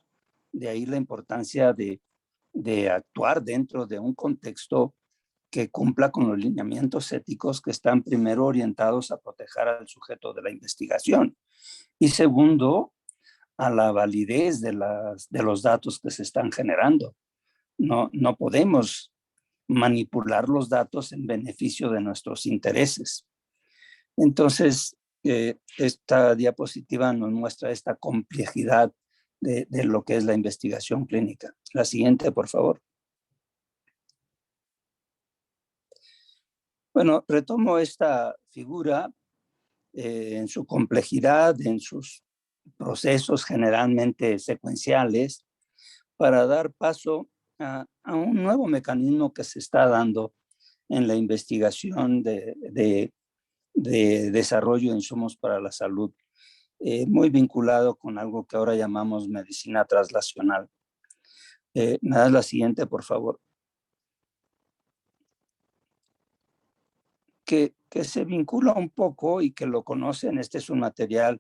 De ahí la importancia de actuar dentro de un contexto que cumpla con los lineamientos éticos que están primero orientados a proteger al sujeto de la investigación y segundo, a la validez de los datos que se están generando. No podemos manipular los datos en beneficio de nuestros intereses. Entonces, esta diapositiva nos muestra esta complejidad de lo que es la investigación clínica. La siguiente, por favor. Bueno, retomo esta figura en su complejidad, en sus procesos generalmente secuenciales, para dar paso a un nuevo mecanismo que se está dando en la investigación de desarrollo de insumos para la salud, muy vinculado con algo que ahora llamamos medicina translacional. ¿Me das la siguiente, por favor? Que se vincula un poco y que lo conocen. Este es un material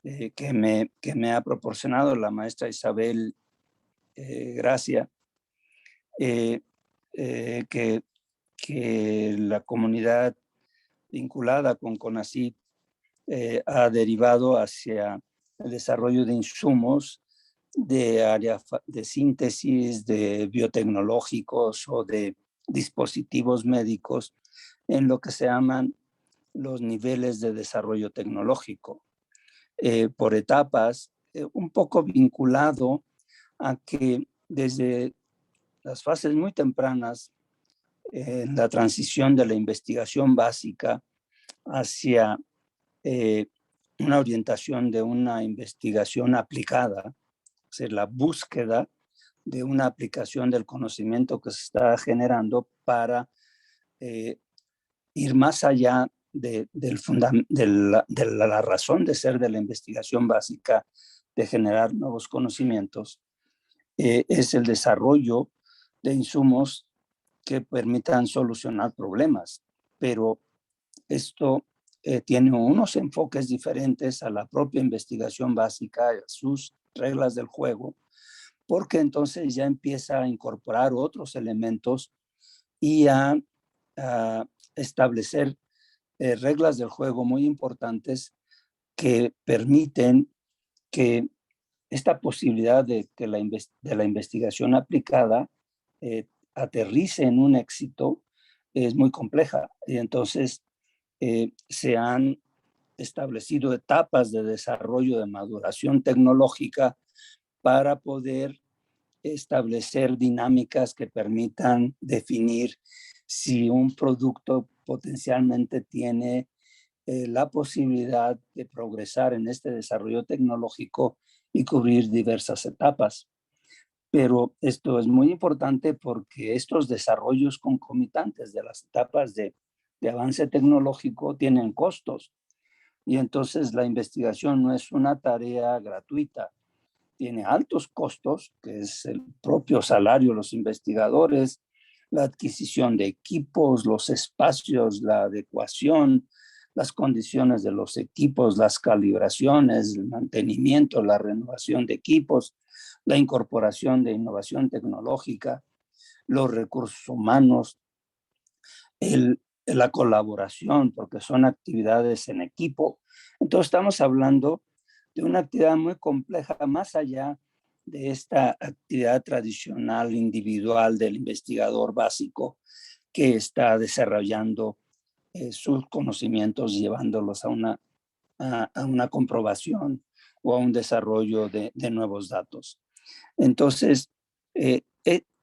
que me ha proporcionado la maestra Isabel Gracia, que la comunidad vinculada con CONACYT ha derivado hacia el desarrollo de insumos de área de síntesis, de biotecnológicos o de dispositivos médicos en lo que se llaman los niveles de desarrollo tecnológico, por etapas, un poco vinculado a que desde las fases muy tempranas, en la transición de la investigación básica hacia una orientación de una investigación aplicada, o sea, la búsqueda de una aplicación del conocimiento que se está generando para ir más allá de la razón de ser de la investigación básica, de generar nuevos conocimientos, es el desarrollo de insumos que permitan solucionar problemas. Pero esto tiene unos enfoques diferentes a la propia investigación básica, a sus reglas del juego, porque entonces ya empieza a incorporar otros elementos y a establecer reglas del juego muy importantes que permiten que esta posibilidad de la investigación aplicada aterrice en un éxito es muy compleja. Y entonces se han establecido etapas de desarrollo de maduración tecnológica para poder establecer dinámicas que permitan definir si un producto potencialmente tiene la posibilidad de progresar en este desarrollo tecnológico y cubrir diversas etapas. Pero esto es muy importante porque estos desarrollos concomitantes de las etapas de avance tecnológico tienen costos. Y entonces la investigación no es una tarea gratuita. Tiene altos costos, que es el propio salario de los investigadores, la adquisición de equipos, los espacios, la adecuación, las condiciones de los equipos, las calibraciones, el mantenimiento, la renovación de equipos, la incorporación de innovación tecnológica, los recursos humanos, la colaboración, porque son actividades en equipo. Entonces estamos hablando de una actividad muy compleja, más allá de esta actividad tradicional individual del investigador básico que está desarrollando sus conocimientos, llevándolos a una comprobación o a un desarrollo de nuevos datos. Entonces,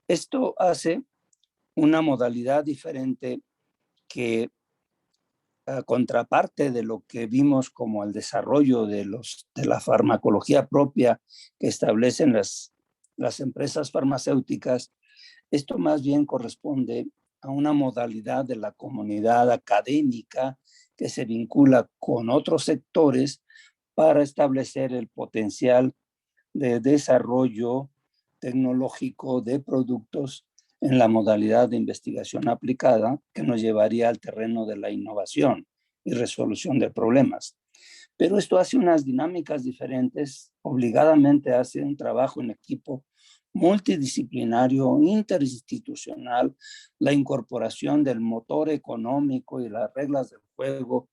esto hace una modalidad diferente que, a contraparte de lo que vimos como el desarrollo de la farmacología propia que establecen las empresas farmacéuticas, esto más bien corresponde a una modalidad de la comunidad académica que se vincula con otros sectores para establecer el potencial de desarrollo tecnológico de productos en la modalidad de investigación aplicada que nos llevaría al terreno de la innovación y resolución de problemas. Pero esto hace unas dinámicas diferentes, obligadamente hace un trabajo en equipo multidisciplinario, interinstitucional, la incorporación del motor económico y las reglas del juego,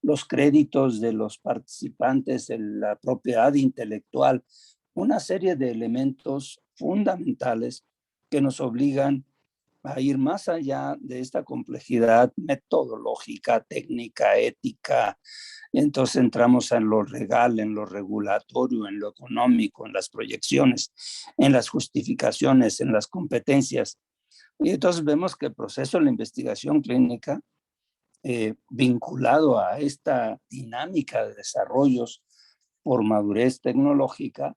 los créditos de los participantes, la propiedad intelectual, una serie de elementos fundamentales que nos obligan a ir más allá de esta complejidad metodológica, técnica, ética. Entonces entramos en lo legal, en lo regulatorio, en lo económico, en las proyecciones, en las justificaciones, en las competencias. Y entonces vemos que el proceso de la investigación clínica, vinculado a esta dinámica de desarrollos por madurez tecnológica,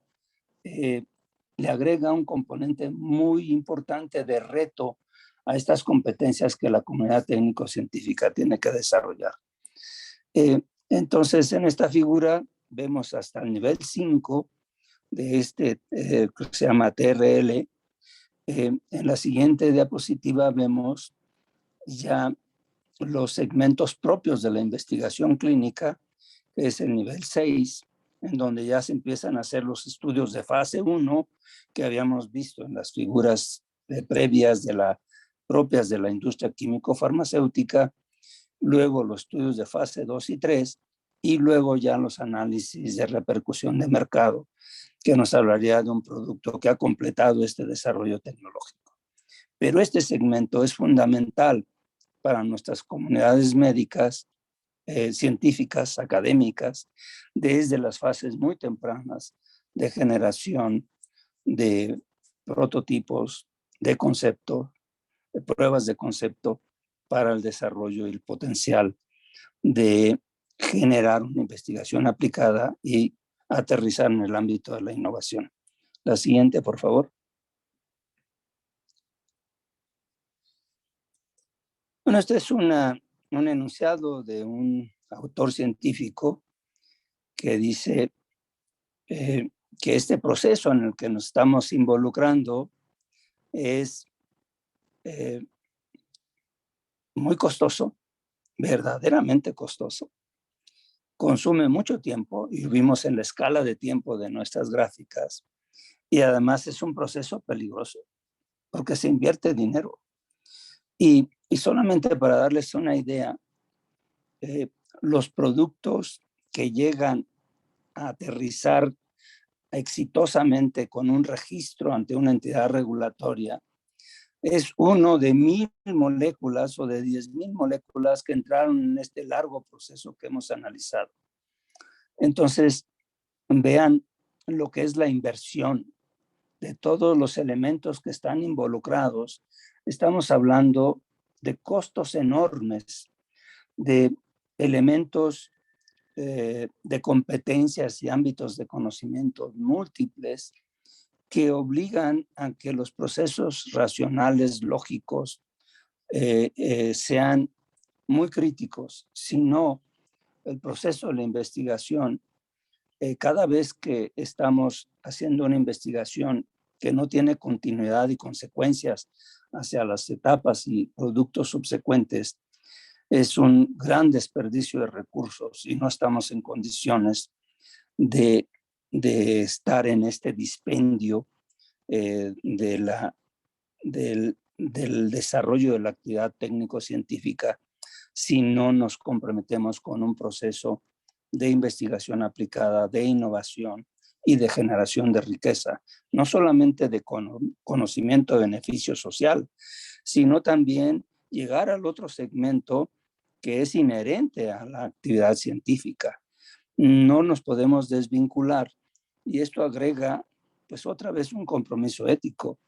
le agrega un componente muy importante de reto a estas competencias que la comunidad técnico-científica tiene que desarrollar. Entonces, en esta figura vemos hasta el nivel 5 de este que se llama TRL. En la siguiente diapositiva vemos ya los segmentos propios de la investigación clínica, que es el nivel 6, en donde ya se empiezan a hacer los estudios de fase 1 que habíamos visto en las figuras previas propias de la industria químico-farmacéutica, luego los estudios de fase 2 y 3, y luego ya los análisis de repercusión de mercado, que nos hablaría de un producto que ha completado este desarrollo tecnológico. Pero este segmento es fundamental para nuestras comunidades médicas, científicas, académicas, desde las fases muy tempranas de generación de prototipos, de concepto, de pruebas de concepto para el desarrollo y el potencial de generar una investigación aplicada y aterrizar en el ámbito de la innovación. La siguiente, por favor. Bueno, este es un enunciado de un autor científico que dice que este proceso en el que nos estamos involucrando es muy costoso, verdaderamente costoso. Consume mucho tiempo, y vimos en la escala de tiempo de nuestras gráficas, y además es un proceso peligroso porque se invierte dinero. Y solamente para darles una idea, los productos que llegan a aterrizar exitosamente con un registro ante una entidad regulatoria es uno de 1000 moléculas o de 10,000 moléculas que entraron en este largo proceso que hemos analizado. Entonces, vean lo que es la inversión de todos los elementos que están involucrados. Estamos hablando de costos enormes, de elementos de competencias y ámbitos de conocimiento múltiples que obligan a que los procesos racionales, lógicos, sean muy críticos. Si no, el proceso de la investigación, cada vez que estamos haciendo una investigación que no tiene continuidad y consecuencias hacia las etapas y productos subsecuentes, es un gran desperdicio de recursos y no estamos en condiciones de estar en este dispendio del desarrollo de la actividad técnico-científica si no nos comprometemos con un proceso de investigación aplicada, de innovación y de generación de riqueza, no solamente de conocimiento de beneficio social, sino también llegar al otro segmento que es inherente a la actividad científica. No nos podemos desvincular y esto agrega pues otra vez un compromiso ético.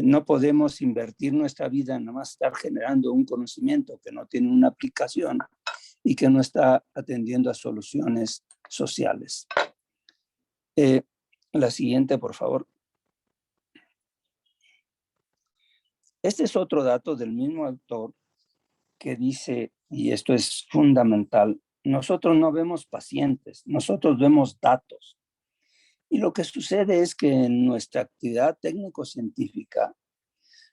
No podemos invertir nuestra vida en nada más estar generando un conocimiento que no tiene una aplicación y que no está atendiendo a soluciones sociales. La siguiente, por favor. Este es otro dato del mismo autor que dice, y esto es fundamental, nosotros no vemos pacientes, nosotros vemos datos. Y lo que sucede es que en nuestra actividad técnico-científica,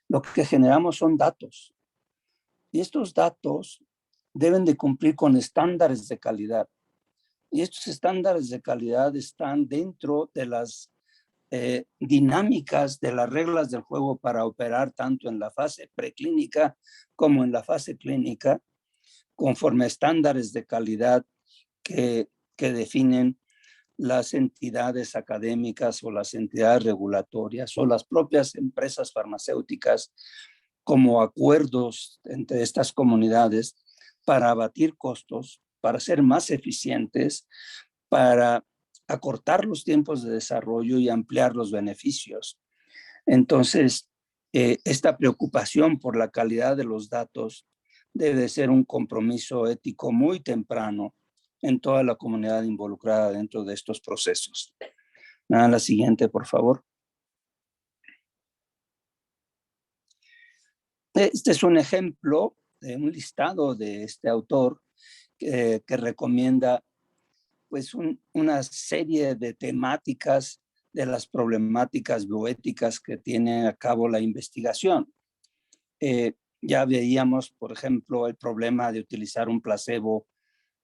lo que generamos son datos. Y estos datos deben de cumplir con estándares de calidad. Y estos estándares de calidad están dentro de las dinámicas de las reglas del juego para operar tanto en la fase preclínica como en la fase clínica, conforme a estándares de calidad que definen las entidades académicas o las entidades regulatorias o las propias empresas farmacéuticas, como acuerdos entre estas comunidades para abatir costos, para ser más eficientes, para acortar los tiempos de desarrollo y ampliar los beneficios. Entonces, esta preocupación por la calidad de los datos debe ser un compromiso ético muy temprano en toda la comunidad involucrada dentro de estos procesos. La siguiente, por favor. Este es un ejemplo de un listado de este autor que recomienda pues una serie de temáticas de las problemáticas bioéticas que tiene a cabo la investigación. Ya veíamos, por ejemplo, el problema de utilizar un placebo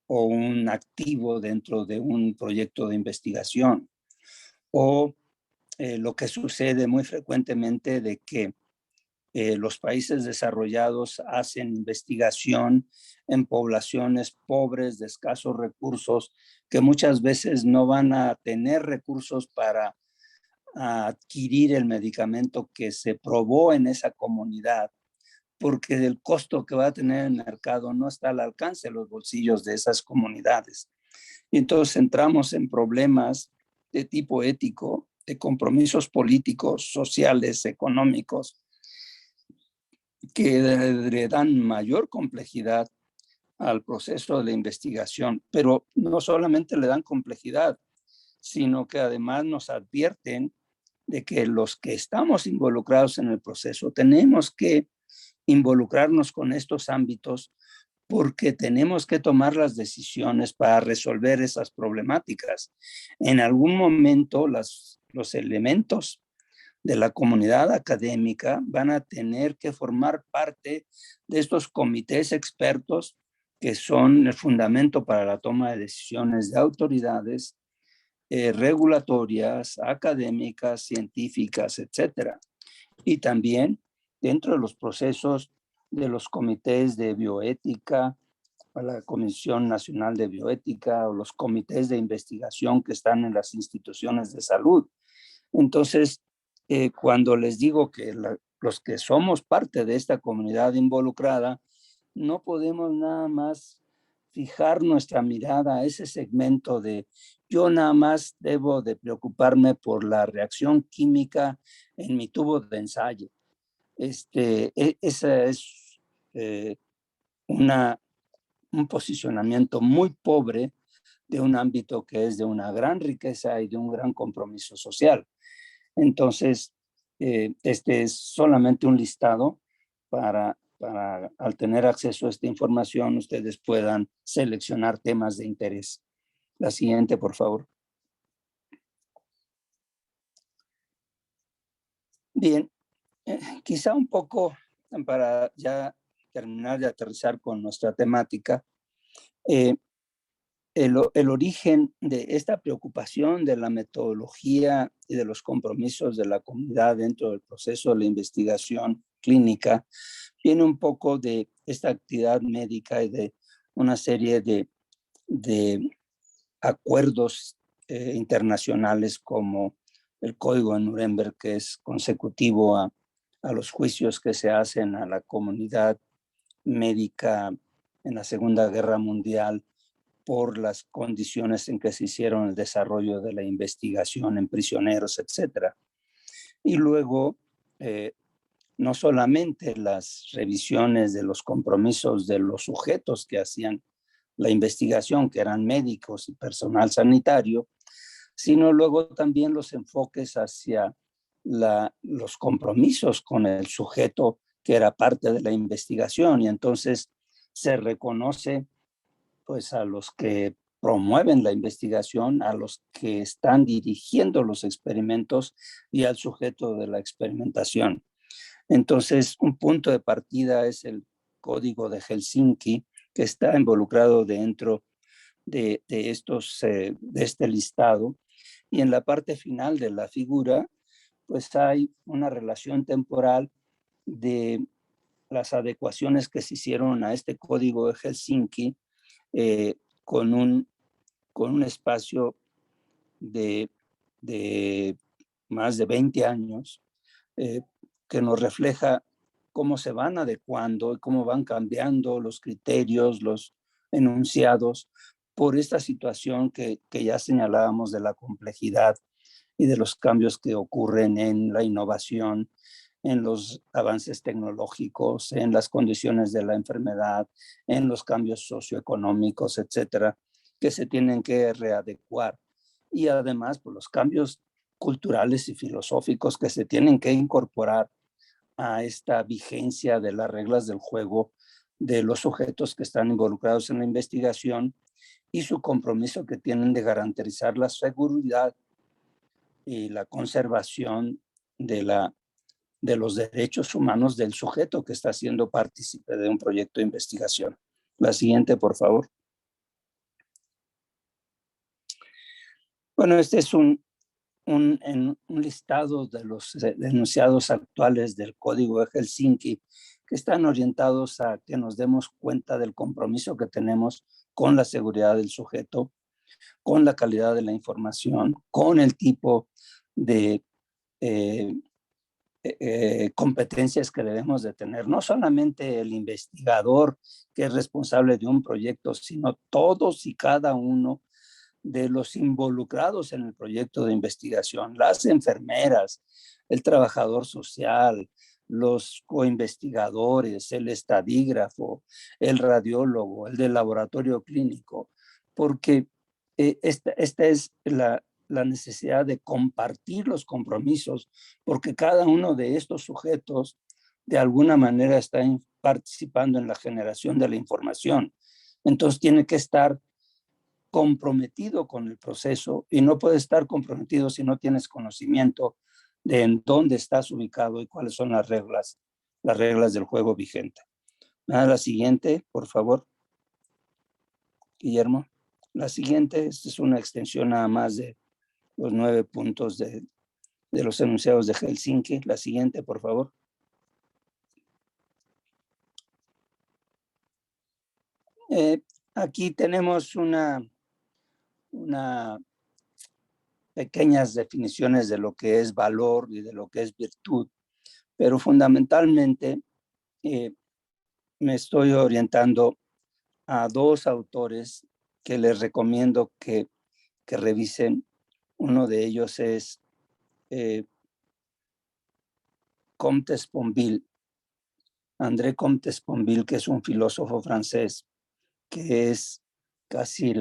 o un activo dentro de un proyecto de investigación, o lo que sucede muy frecuentemente de que los países desarrollados hacen investigación en poblaciones pobres de escasos recursos que muchas veces no van a tener recursos para adquirir el medicamento que se probó en esa comunidad, porque el costo que va a tener el mercado no está al alcance de los bolsillos de esas comunidades. Y entonces entramos en problemas de tipo ético, de compromisos políticos, sociales, económicos, que le dan mayor complejidad al proceso de la investigación, pero no solamente le dan complejidad, sino que además nos advierten de que los que estamos involucrados en el proceso tenemos que involucrarnos con estos ámbitos porque tenemos que tomar las decisiones para resolver esas problemáticas. En algún momento los elementos de la comunidad académica van a tener que formar parte de estos comités expertos que son el fundamento para la toma de decisiones de autoridades regulatorias, académicas, científicas, etcétera. Y también dentro de los procesos de los comités de bioética, la Comisión Nacional de Bioética o los comités de investigación que están en las instituciones de salud. Entonces, cuando les digo que los que somos parte de esta comunidad involucrada, no podemos nada más fijar nuestra mirada a ese segmento de yo nada más debo de preocuparme por la reacción química en mi tubo de ensayo. Esa es un posicionamiento muy pobre de un ámbito que es de una gran riqueza y de un gran compromiso social. Entonces, este es solamente un listado para al tener acceso a esta información, ustedes puedan seleccionar temas de interés. La siguiente, por favor. Bien, quizá un poco para ya terminar de aterrizar con nuestra temática, el origen de esta preocupación de la metodología y de los compromisos de la comunidad dentro del proceso de la investigación clínica viene un poco de esta actividad médica y de una serie de acuerdos internacionales como el Código de Nuremberg, que es consecutivo a los juicios que se hacen a la comunidad médica en la Segunda Guerra Mundial por las condiciones en que se hicieron el desarrollo de la investigación en prisioneros, etc. Y luego, no solamente las revisiones de los compromisos de los sujetos que hacían la investigación, que eran médicos y personal sanitario, sino luego también los enfoques hacia los compromisos con el sujeto que era parte de la investigación. Y entonces se reconoce pues a los que promueven la investigación, a los que están dirigiendo los experimentos y al sujeto de la experimentación. Entonces, un punto de partida es el Código de Helsinki, que está involucrado dentro de este listado, Y en la parte final de la figura, pues hay una relación temporal de las adecuaciones que se hicieron a este código de Helsinki eh, con, con un espacio de más de 20 años que nos refleja cómo se van adecuando y cómo van cambiando los criterios, los enunciados por esta situación que ya señalábamos de la complejidad y de los cambios que ocurren en la innovación, en los avances tecnológicos, en las condiciones de la enfermedad, en los cambios socioeconómicos, etcétera, que se tienen que readecuar. Y además, por los cambios culturales y filosóficos que se tienen que incorporar a esta vigencia de las reglas del juego de los sujetos que están involucrados en la investigación y su compromiso que tienen de garantizar la seguridad y la conservación de los derechos humanos del sujeto que está siendo partícipe de un proyecto de investigación. La siguiente, por favor. Bueno, este es un listado de los enunciados actuales del Código de Helsinki que están orientados a que nos demos cuenta del compromiso que tenemos con la seguridad del sujeto, con la calidad de la información, con el tipo de competencias que debemos de tener. No solamente el investigador que es responsable de un proyecto, sino todos y cada uno de los involucrados en el proyecto de investigación, las enfermeras, el trabajador social, los coinvestigadores, el estadígrafo, el radiólogo, el del laboratorio clínico, porque esta es la necesidad de compartir los compromisos, porque cada uno de estos sujetos de alguna manera está participando en la generación de la información. Entonces tiene que estar comprometido con el proceso y no puede estar comprometido si no tienes conocimiento de en dónde estás ubicado y cuáles son las reglas del juego vigente. La siguiente, por favor, Guillermo. La siguiente es una extensión nada más de los 9 puntos de los enunciados de Helsinki. La siguiente, por favor. Aquí tenemos una pequeñas definiciones de lo que es valor y de lo que es virtud, pero fundamentalmente me estoy orientando a dos autores que les recomiendo que revisen. Uno de ellos es Comte-Sponville, André Comte-Sponville, que es un filósofo francés, que es casi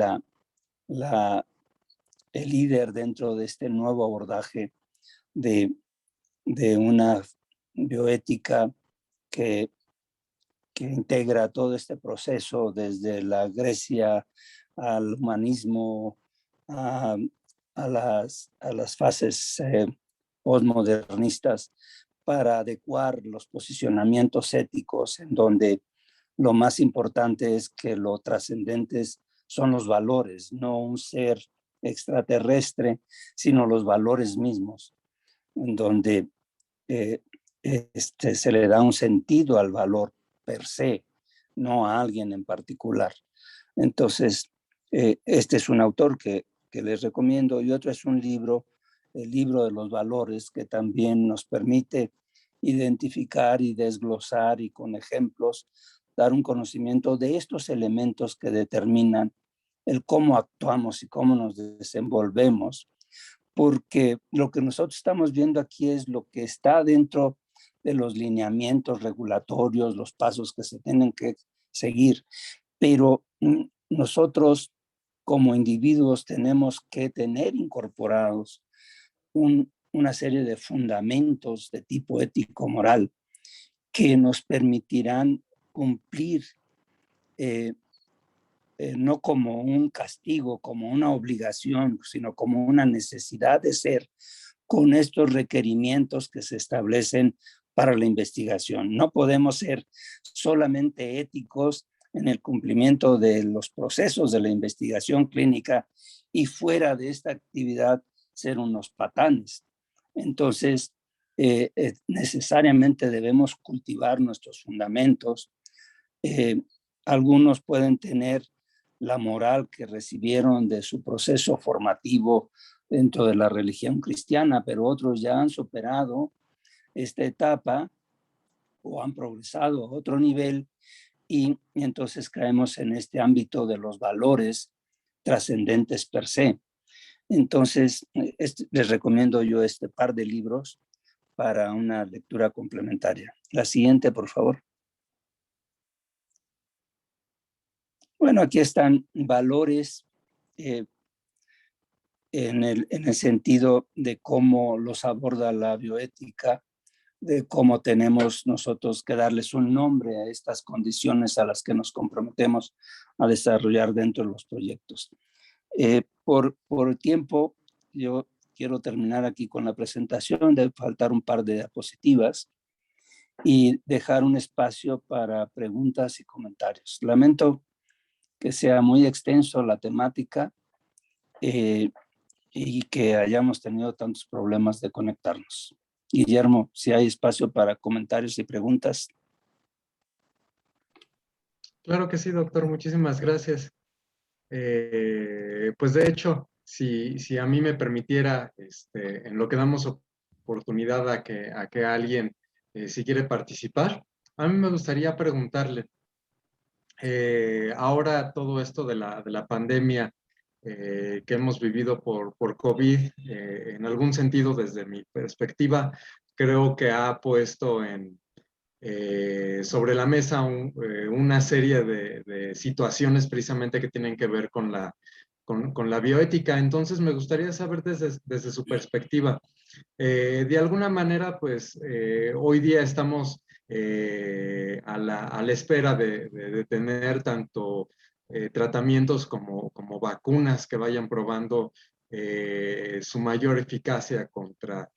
el líder dentro de este nuevo abordaje de una bioética que integra todo este proceso desde la Grecia al humanismo, a las fases postmodernistas, para adecuar los posicionamientos éticos en donde lo más importante es que lo trascendente son los valores, no un ser extraterrestre, sino los valores mismos, en donde se le da un sentido al valor per se, no a alguien en particular. Entonces, este es un autor que les recomiendo, y otro es un libro, el libro de los valores, que también nos permite identificar y desglosar y con ejemplos dar un conocimiento de estos elementos que determinan el cómo actuamos y cómo nos desenvolvemos, porque lo que nosotros estamos viendo aquí es lo que está dentro de los lineamientos regulatorios, los pasos que se tienen que seguir, pero nosotros como individuos tenemos que tener incorporados una serie de fundamentos de tipo ético-moral que nos permitirán cumplir no como un castigo, como una obligación, sino como una necesidad de ser con estos requerimientos que se establecen para la investigación. No podemos ser solamente éticos en el cumplimiento de los procesos de la investigación clínica y fuera de esta actividad ser unos patanes. Entonces, necesariamente debemos cultivar nuestros fundamentos. Algunos pueden tener la moral que recibieron de su proceso formativo dentro de la religión cristiana, pero otros ya han superado esta etapa o han progresado a otro nivel y entonces caemos en este ámbito de los valores trascendentes per se. Entonces, les recomiendo yo este par de libros para una lectura complementaria. La siguiente, por favor. Bueno, aquí están valores en el sentido de cómo los aborda la bioética, de cómo tenemos nosotros que darles un nombre a estas condiciones a las que nos comprometemos a desarrollar dentro de los proyectos. Por tiempo, yo quiero terminar aquí con la presentación, debe faltar un par de diapositivas y dejar un espacio para preguntas y comentarios. Lamento que sea muy extenso la temática y que hayamos tenido tantos problemas de conectarnos. Guillermo, si hay espacio para comentarios y preguntas. Claro que sí, doctor, muchísimas gracias. Pues de hecho, si a mí me permitiera, en lo que damos oportunidad a que alguien, si quiere participar, a mí me gustaría preguntarle, ahora todo esto de la pandemia que hemos vivido por COVID, en algún sentido, desde mi perspectiva, creo que ha puesto sobre la mesa una serie de situaciones precisamente que tienen que ver con la bioética. Entonces, me gustaría saber desde su perspectiva, de alguna manera, pues hoy día estamos a la espera de tener tanto tratamientos como vacunas que vayan probando su mayor eficacia contra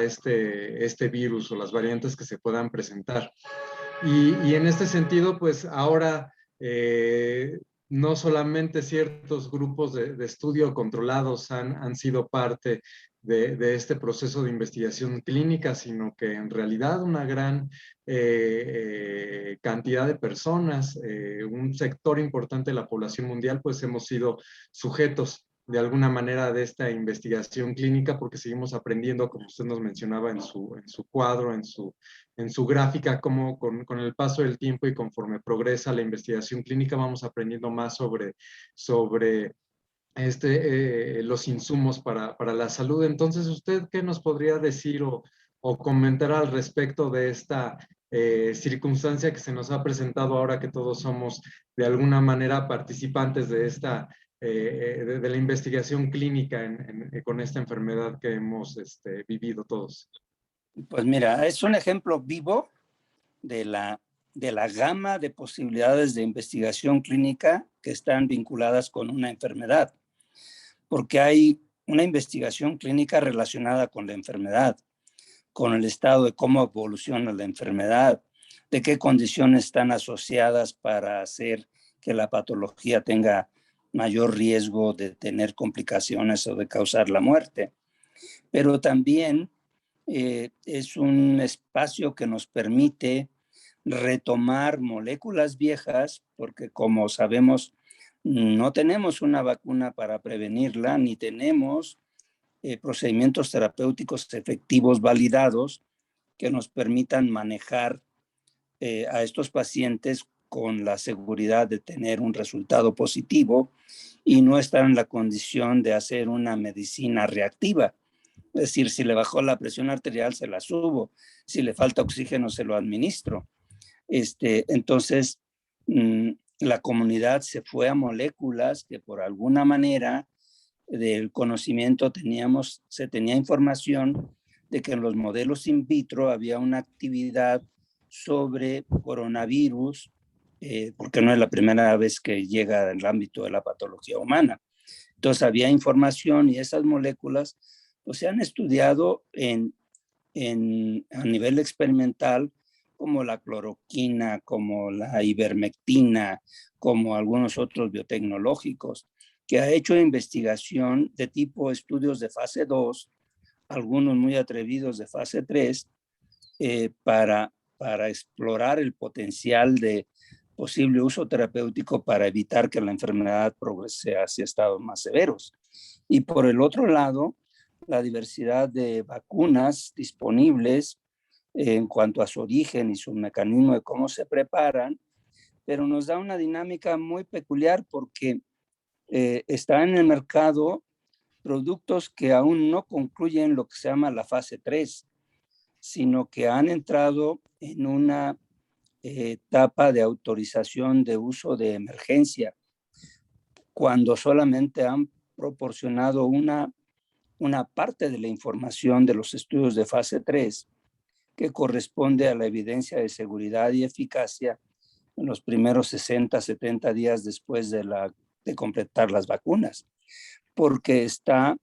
este virus o las variantes que se puedan presentar. Y en este sentido, pues ahora no solamente ciertos grupos de estudio controlados han sido parte de este proceso de investigación clínica, sino que en realidad una gran cantidad de personas, un sector importante de la población mundial, pues hemos sido sujetos de alguna manera de esta investigación clínica, porque seguimos aprendiendo, como usted nos mencionaba en su cuadro, en su gráfica, cómo con el paso del tiempo y conforme progresa la investigación clínica, vamos aprendiendo más sobre los insumos para la salud. Entonces, ¿usted qué nos podría decir o comentar al respecto de esta circunstancia que se nos ha presentado ahora que todos somos de alguna manera participantes de de la investigación clínica con esta enfermedad que hemos vivido todos? Pues mira, es un ejemplo vivo de la gama de posibilidades de investigación clínica que están vinculadas con una enfermedad, porque hay una investigación clínica relacionada con la enfermedad, con el estado de cómo evoluciona la enfermedad, de qué condiciones están asociadas para hacer que la patología tenga mayor riesgo de tener complicaciones o de causar la muerte. Pero también es un espacio que nos permite retomar moléculas viejas, porque como sabemos, no tenemos una vacuna para prevenirla, ni tenemos procedimientos terapéuticos efectivos validados que nos permitan manejar a estos pacientes con la seguridad de tener un resultado positivo y no estar en la condición de hacer una medicina reactiva. Es decir, si le bajó la presión arterial, se la subo. Si le falta oxígeno, se lo administro. Entonces, la comunidad se fue a moléculas que por alguna manera del conocimiento se tenía información de que en los modelos in vitro había una actividad sobre coronavirus, porque no es la primera vez que llega al ámbito de la patología humana. Entonces había información y esas moléculas pues, se han estudiado a nivel experimental como la cloroquina, como la ivermectina, como algunos otros biotecnológicos. que ha hecho investigación de tipo estudios de fase 2, algunos muy atrevidos de fase 3, para explorar el potencial de posible uso terapéutico para evitar que la enfermedad progrese hacia estados más severos. Y por el otro lado, la diversidad de vacunas disponibles en cuanto a su origen y su mecanismo de cómo se preparan, pero nos da una dinámica muy peculiar porque están en el mercado productos que aún no concluyen lo que se llama la fase 3, sino que han entrado en una etapa de autorización de uso de emergencia, cuando solamente han proporcionado una parte de la información de los estudios de fase 3 que corresponde a la evidencia de seguridad y eficacia en los primeros 60, 70 días después de completar las vacunas, porque está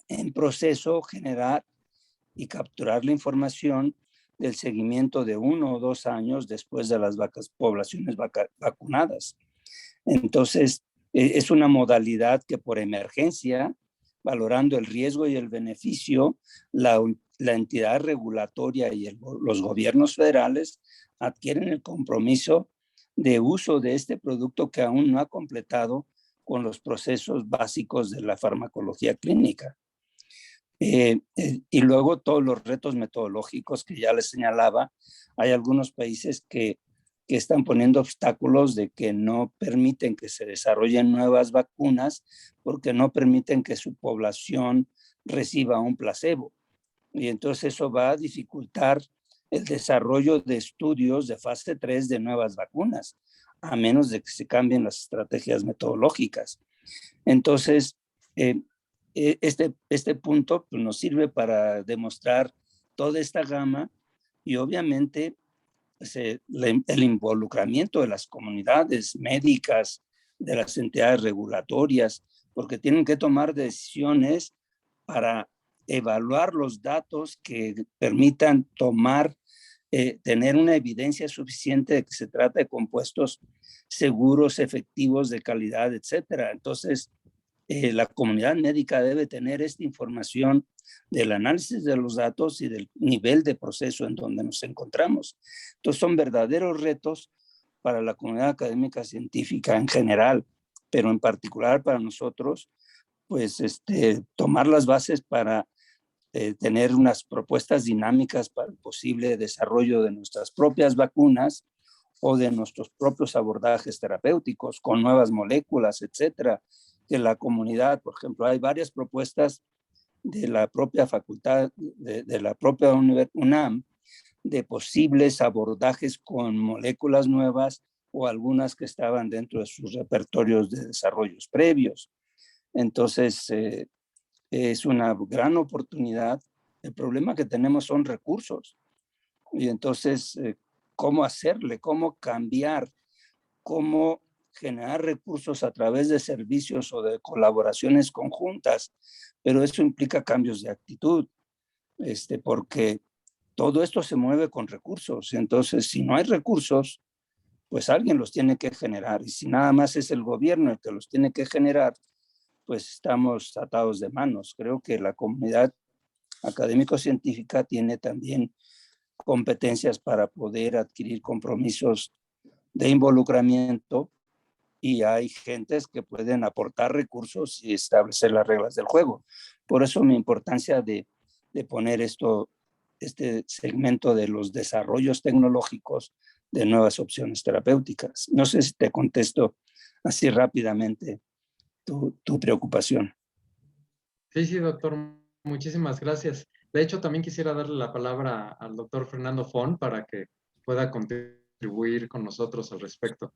en proceso generar y capturar la información del seguimiento de 1 o 2 años después de las poblaciones vacunadas. Entonces, es una modalidad que por emergencia, valorando el riesgo y el beneficio, la entidad regulatoria y los gobiernos federales adquieren el compromiso de uso de este producto que aún no ha completado con los procesos básicos de la farmacología clínica. Y luego todos los retos metodológicos que ya les señalaba. Hay algunos países que están poniendo obstáculos de que no permiten que se desarrollen nuevas vacunas porque no permiten que su población reciba un placebo. Y entonces eso va a dificultar el desarrollo de estudios de fase 3 de nuevas vacunas, a menos de que se cambien las estrategias metodológicas. Entonces, este punto pues, nos sirve para demostrar toda esta gama y obviamente pues, el involucramiento de las comunidades médicas, de las entidades regulatorias, porque tienen que tomar decisiones para evaluar los datos que permitan tener una evidencia suficiente de que se trata de compuestos seguros, efectivos, de calidad, etcétera. Entonces, la comunidad médica debe tener esta información del análisis de los datos y del nivel de proceso en donde nos encontramos. Entonces son verdaderos retos para la comunidad académica científica en general, pero en particular para nosotros, pues tomar las bases para tener unas propuestas dinámicas para el posible desarrollo de nuestras propias vacunas o de nuestros propios abordajes terapéuticos con nuevas moléculas, etcétera, que la comunidad, por ejemplo, hay varias propuestas de la propia facultad, de la propia UNAM, de posibles abordajes con moléculas nuevas o algunas que estaban dentro de sus repertorios de desarrollos previos. Entonces, es una gran oportunidad. El problema que tenemos son recursos. Y entonces, ¿cómo hacerle? ¿Cómo cambiar? ¿Cómo generar recursos a través de servicios o de colaboraciones conjuntas? Pero eso implica cambios de actitud, porque todo esto se mueve con recursos. Entonces, si no hay recursos, pues alguien los tiene que generar. Y si nada más es el gobierno el que los tiene que generar, pues estamos atados de manos. Creo que la comunidad académico-científica tiene también competencias para poder adquirir compromisos de involucramiento y hay gentes que pueden aportar recursos y establecer las reglas del juego. Por eso mi importancia de poner este segmento de los desarrollos tecnológicos de nuevas opciones terapéuticas. No sé si te contesto así rápidamente tu preocupación. Sí, doctor, muchísimas gracias. De hecho, también quisiera darle la palabra al doctor Fernando Fon para que pueda contribuir con nosotros al respecto.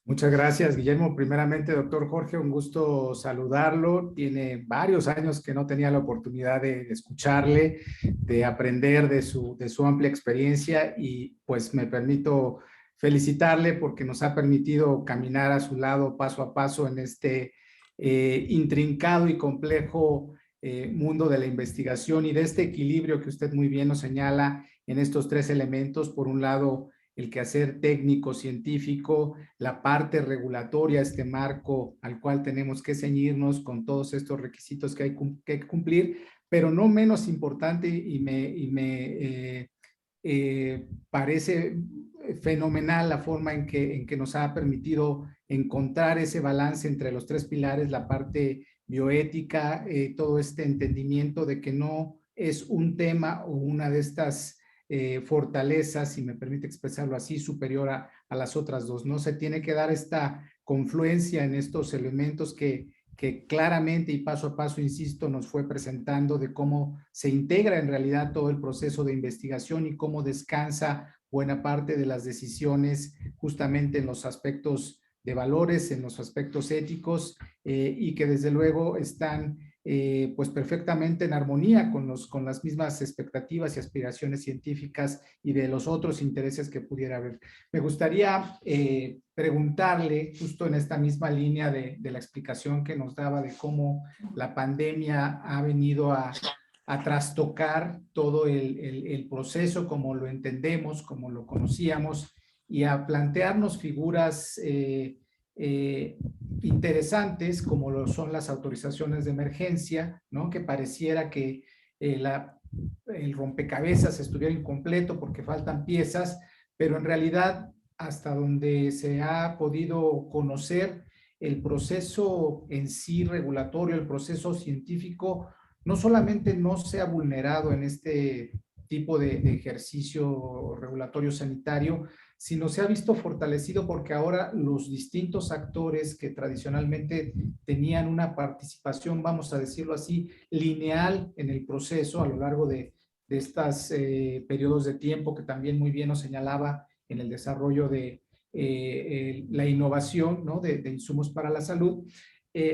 Muchas gracias, Guillermo. Primeramente, doctor Jorge, un gusto saludarlo. Tiene varios años que no tenía la oportunidad de escucharle, de aprender de su amplia experiencia y pues me permito felicitarle porque nos ha permitido caminar a su lado paso a paso en este intrincado y complejo mundo de la investigación y de este equilibrio que usted muy bien nos señala en estos 3 elementos. Por un lado, el quehacer técnico, científico, la parte regulatoria, este marco al cual tenemos que ceñirnos con todos estos requisitos que hay que cumplir, pero no menos importante y me parece fenomenal la forma en que nos ha permitido encontrar ese balance entre los tres pilares, la parte bioética, todo este entendimiento de que no es un tema o una de estas fortalezas, si me permite expresarlo así, superior a las otras dos, ¿no? Se tiene que dar esta confluencia en estos elementos que claramente y paso a paso, insisto, nos fue presentando de cómo se integra en realidad todo el proceso de investigación y cómo descansa buena parte de las decisiones justamente en los aspectos de valores, en los aspectos éticos y que desde luego están pues perfectamente en armonía con las mismas expectativas y aspiraciones científicas y de los otros intereses que pudiera haber. Me gustaría preguntarle, justo en esta misma línea de la explicación que nos daba de cómo la pandemia ha venido a trastocar todo el proceso como lo entendemos, como lo conocíamos, y a plantearnos figuras interesantes como lo son las autorizaciones de emergencia, ¿no? Que pareciera que el rompecabezas estuviera incompleto porque faltan piezas, pero en realidad hasta donde se ha podido conocer el proceso en sí regulatorio, el proceso científico, no solamente no se ha vulnerado en este tipo de ejercicio regulatorio sanitario, sino se ha visto fortalecido porque ahora los distintos actores que tradicionalmente tenían una participación, vamos a decirlo así, lineal en el proceso a lo largo de estos periodos de tiempo que también muy bien nos señalaba en el desarrollo de la innovación, ¿no? de insumos para la salud,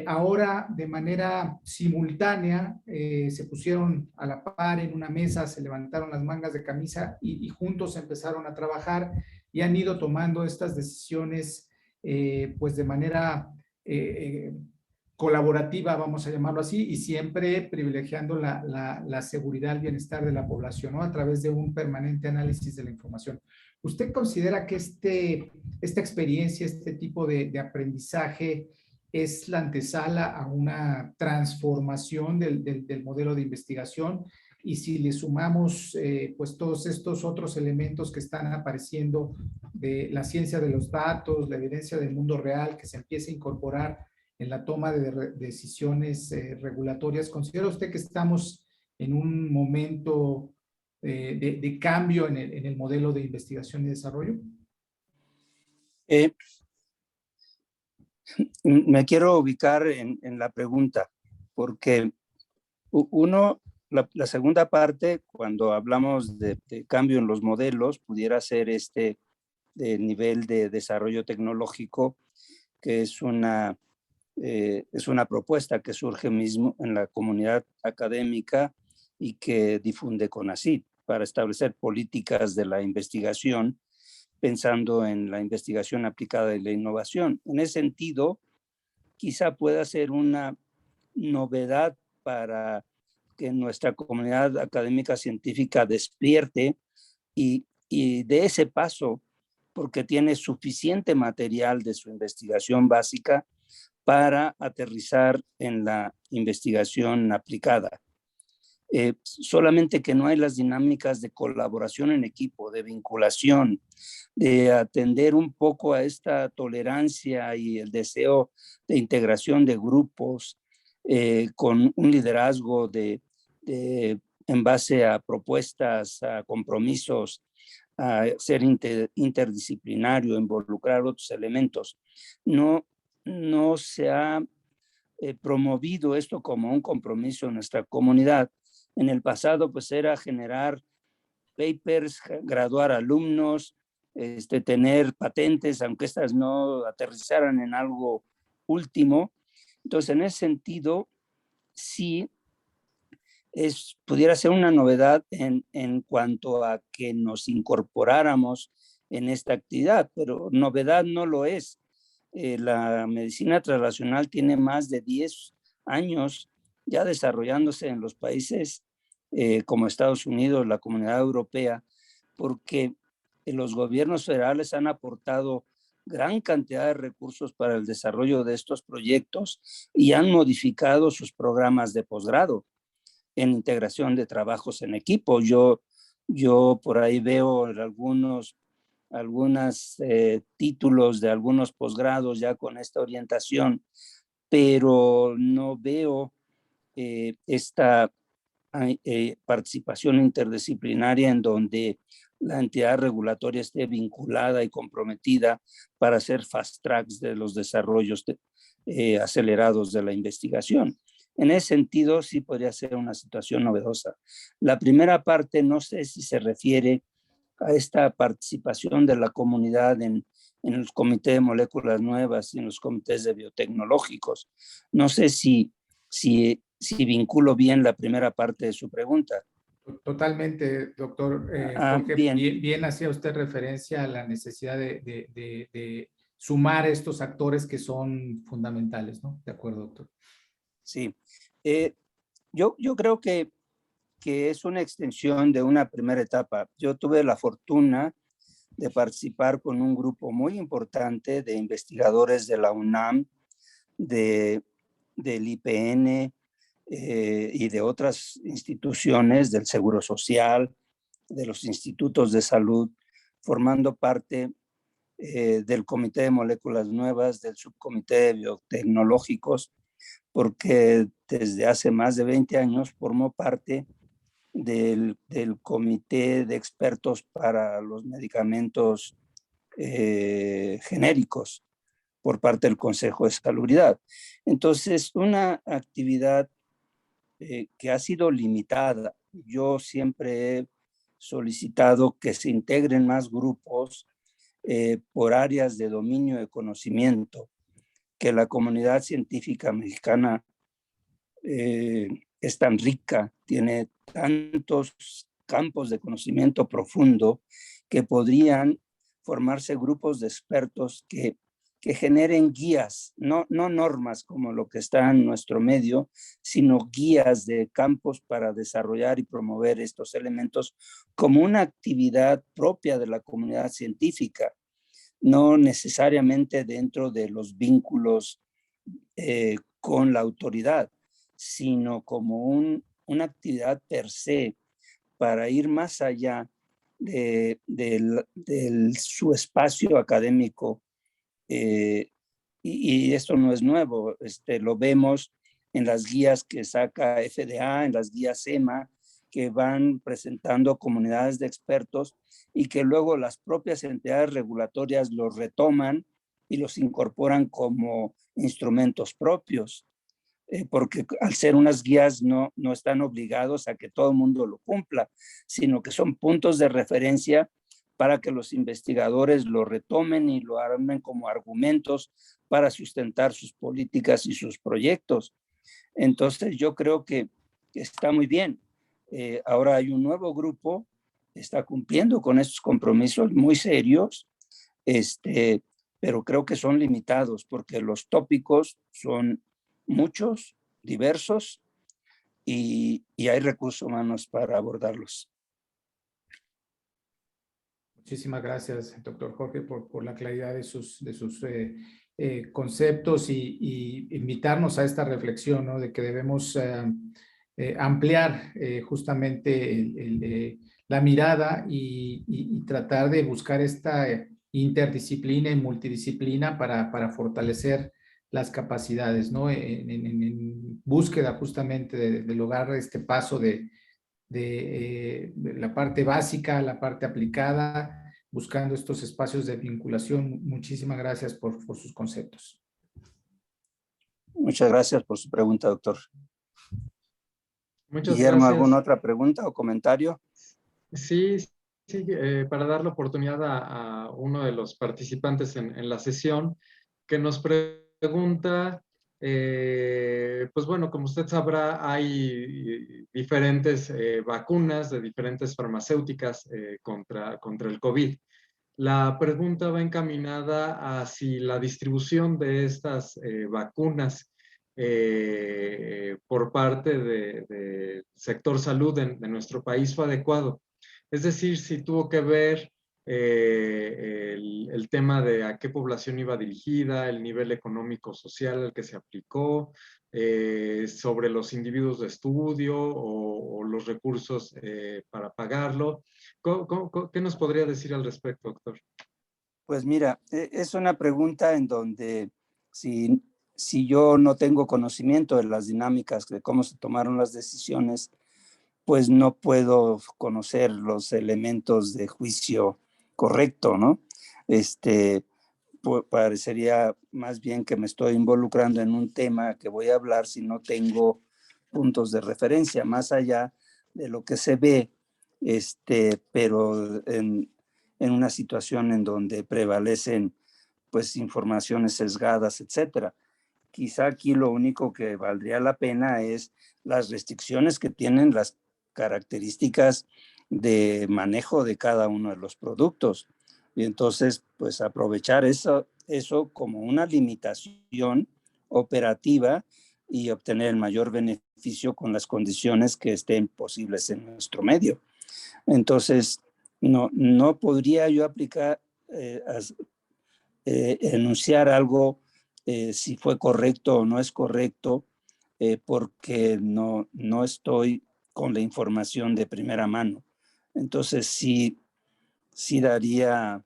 ahora de manera simultánea se pusieron a la par en una mesa, se levantaron las mangas de camisa y juntos empezaron a trabajar y han ido tomando estas decisiones pues de manera colaborativa, vamos a llamarlo así, y siempre privilegiando la seguridad y bienestar de la población, ¿no? A través de un permanente análisis de la información. ¿Usted considera que esta experiencia, este tipo de aprendizaje es la antesala a una transformación del modelo de investigación? Y si le sumamos pues todos estos otros elementos que están apareciendo de la ciencia de los datos, la evidencia del mundo real que se empieza a incorporar en la toma de decisiones regulatorias, ¿considera usted que estamos en un momento de cambio en el modelo de investigación y desarrollo? Me quiero ubicar en la pregunta, porque la segunda parte, cuando hablamos de cambio en los modelos, pudiera ser este nivel de desarrollo tecnológico, que es una propuesta que surge mismo en la comunidad académica y que difunde CONACYT para establecer políticas de la investigación, pensando en la investigación aplicada y la innovación. En ese sentido, quizá pueda ser una novedad para que nuestra comunidad académica científica despierte y de ese paso, porque tiene suficiente material de su investigación básica para aterrizar en la investigación aplicada. Solamente que no hay las dinámicas de colaboración en equipo, de vinculación, de atender un poco a esta tolerancia y el deseo de integración de grupos con un liderazgo en base a propuestas, a compromisos, a ser interdisciplinario, involucrar otros elementos. No se ha promovido esto como un compromiso en nuestra comunidad. En el pasado, pues era generar papers, graduar alumnos, tener patentes, aunque estas no aterrizaran en algo último. Entonces, en ese sentido, sí pudiera ser una novedad en cuanto a que nos incorporáramos en esta actividad, pero novedad no lo es. La medicina translacional tiene más de 10 años ya desarrollándose en los países como Estados Unidos, la Comunidad Europea, porque los gobiernos federales han aportado gran cantidad de recursos para el desarrollo de estos proyectos y han modificado sus programas de posgrado en integración de trabajos en equipo. Yo por ahí veo algunos títulos de algunos posgrados ya con esta orientación, pero no veo esta participación interdisciplinaria en donde la entidad regulatoria esté vinculada y comprometida para hacer fast tracks de los desarrollos acelerados de la investigación. En ese sentido, sí podría ser una situación novedosa. La primera parte, no sé si se refiere a esta participación de la comunidad en el Comité de Moléculas Nuevas y en los comités de biotecnológicos. No sé si vinculo bien la primera parte de su pregunta. Totalmente, doctor Jorge. Bien. Bien hacía usted referencia a la necesidad de sumar estos actores que son fundamentales, ¿no? De acuerdo, doctor. Sí. Yo creo que es una extensión de una primera etapa. Yo tuve la fortuna de participar con un grupo muy importante de investigadores de la UNAM, del IPN y de otras instituciones del Seguro Social, de los institutos de salud, formando parte del Comité de Moléculas Nuevas, del Subcomité de Biotecnológicos, porque desde hace más de 20 años formó parte del Comité de Expertos para los Medicamentos Genéricos por parte del Consejo de Salubridad. Entonces, una actividad que ha sido limitada. Yo siempre he solicitado que se integren más grupos por áreas de dominio de conocimiento, que la comunidad científica mexicana es tan rica, tiene tantos campos de conocimiento profundo que podrían formarse grupos de expertos que generen guías, no normas como lo que está en nuestro medio, sino guías de campos para desarrollar y promover estos elementos como una actividad propia de la comunidad científica, no necesariamente dentro de los vínculos con la autoridad, sino como una actividad per se para ir más allá de su espacio académico. Y esto no es nuevo, lo vemos en las guías que saca FDA, en las guías EMA, que van presentando comunidades de expertos y que luego las propias entidades regulatorias los retoman y los incorporan como instrumentos propios, porque al ser unas guías no están obligados a que todo el mundo lo cumpla, sino que son puntos de referencia para que los investigadores lo retomen y lo armen como argumentos para sustentar sus políticas y sus proyectos. Entonces yo creo que está muy bien. Ahora hay un nuevo grupo, está cumpliendo con estos compromisos muy serios, pero creo que son limitados porque los tópicos son muchos, diversos, y hay recursos humanos para abordarlos. Muchísimas gracias, doctor Jorge, por la claridad de sus conceptos y invitarnos a esta reflexión, ¿no? De que debemos ampliar justamente la mirada y tratar de buscar esta interdisciplina y multidisciplina para fortalecer las capacidades, ¿no? En búsqueda justamente de lograr este paso de la parte básica a la parte aplicada, buscando estos espacios de vinculación. Muchísimas gracias por sus conceptos. Muchas gracias por su pregunta, doctor. Muchas Guillermo, gracias. ¿alguna otra pregunta o comentario? Sí, para dar la oportunidad a uno de los participantes en la sesión que nos pregunta, pues bueno, como usted sabrá, hay diferentes vacunas de diferentes farmacéuticas contra el COVID. La pregunta va encaminada a si la distribución de estas vacunas por parte del sector salud de nuestro país fue adecuado. Es decir, si tuvo que ver el tema de a qué población iba dirigida, el nivel económico-social al que se aplicó, sobre los individuos de estudio o los recursos para pagarlo. ¿Qué nos podría decir al respecto, doctor? Pues mira, es una pregunta en donde si yo no tengo conocimiento de las dinámicas de cómo se tomaron las decisiones, pues no puedo conocer los elementos de juicio correcto, ¿no? Parecería más bien que me estoy involucrando en un tema que voy a hablar si no tengo puntos de referencia, más allá de lo que se ve, pero en una situación en donde prevalecen pues informaciones sesgadas, etcétera. Quizá aquí lo único que valdría la pena es las restricciones que tienen las características de manejo de cada uno de los productos. Y entonces, pues aprovechar eso como una limitación operativa y obtener el mayor beneficio con las condiciones que estén posibles en nuestro medio. Entonces, no podría yo aplicar, enunciar algo si fue correcto o no es correcto, porque no estoy con la información de primera mano. Entonces, sí daría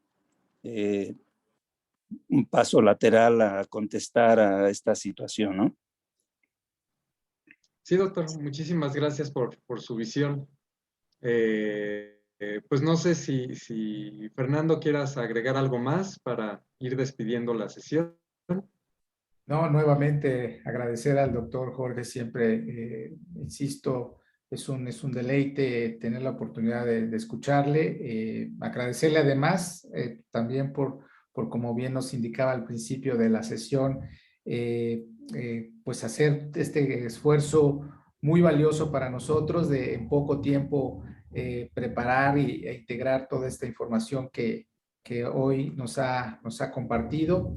un paso lateral a contestar a esta situación, ¿no? Sí, doctor, muchísimas gracias por su visión. Pues no sé si Fernando quieras agregar algo más para ir despidiendo la sesión. No, nuevamente agradecer al doctor Jorge, siempre, insisto, es un deleite tener la oportunidad de escucharle. Agradecerle además también por, como bien nos indicaba al principio de la sesión, pues hacer este esfuerzo muy valioso para nosotros de en poco tiempo preparar e integrar toda esta información que hoy nos ha compartido.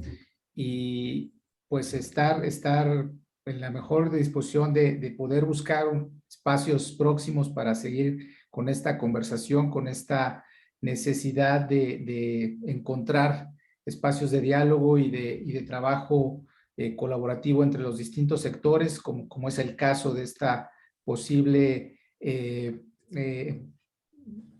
Y pues estar en la mejor disposición de poder buscar espacios próximos para seguir con esta conversación, con esta necesidad de encontrar espacios de diálogo y de trabajo colaborativo entre los distintos sectores, como es el caso de esta posible,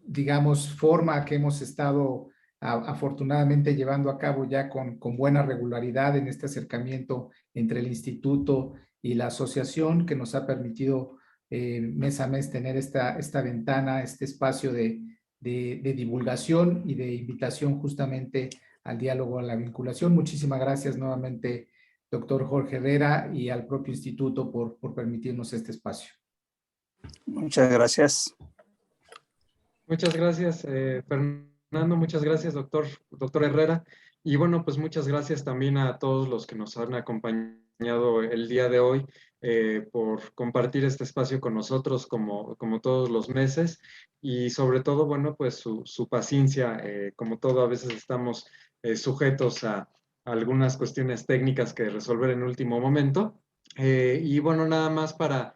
digamos, forma que hemos estado afortunadamente llevando a cabo ya con buena regularidad en este acercamiento entre el instituto y la asociación, que nos ha permitido mes a mes tener esta ventana, este espacio de divulgación y de invitación justamente al diálogo, a la vinculación. Muchísimas gracias nuevamente, doctor Jorge Herrera, y al propio instituto por permitirnos este espacio. Muchas gracias. Muchas gracias, Fernando. Muchas gracias, doctor Herrera. Y bueno, pues muchas gracias también a todos los que nos han acompañado el día de hoy por compartir este espacio con nosotros como todos los meses. Y sobre todo, bueno, pues su paciencia. Como todo, a veces estamos sujetos a algunas cuestiones técnicas que resolver en último momento. Y bueno, nada más para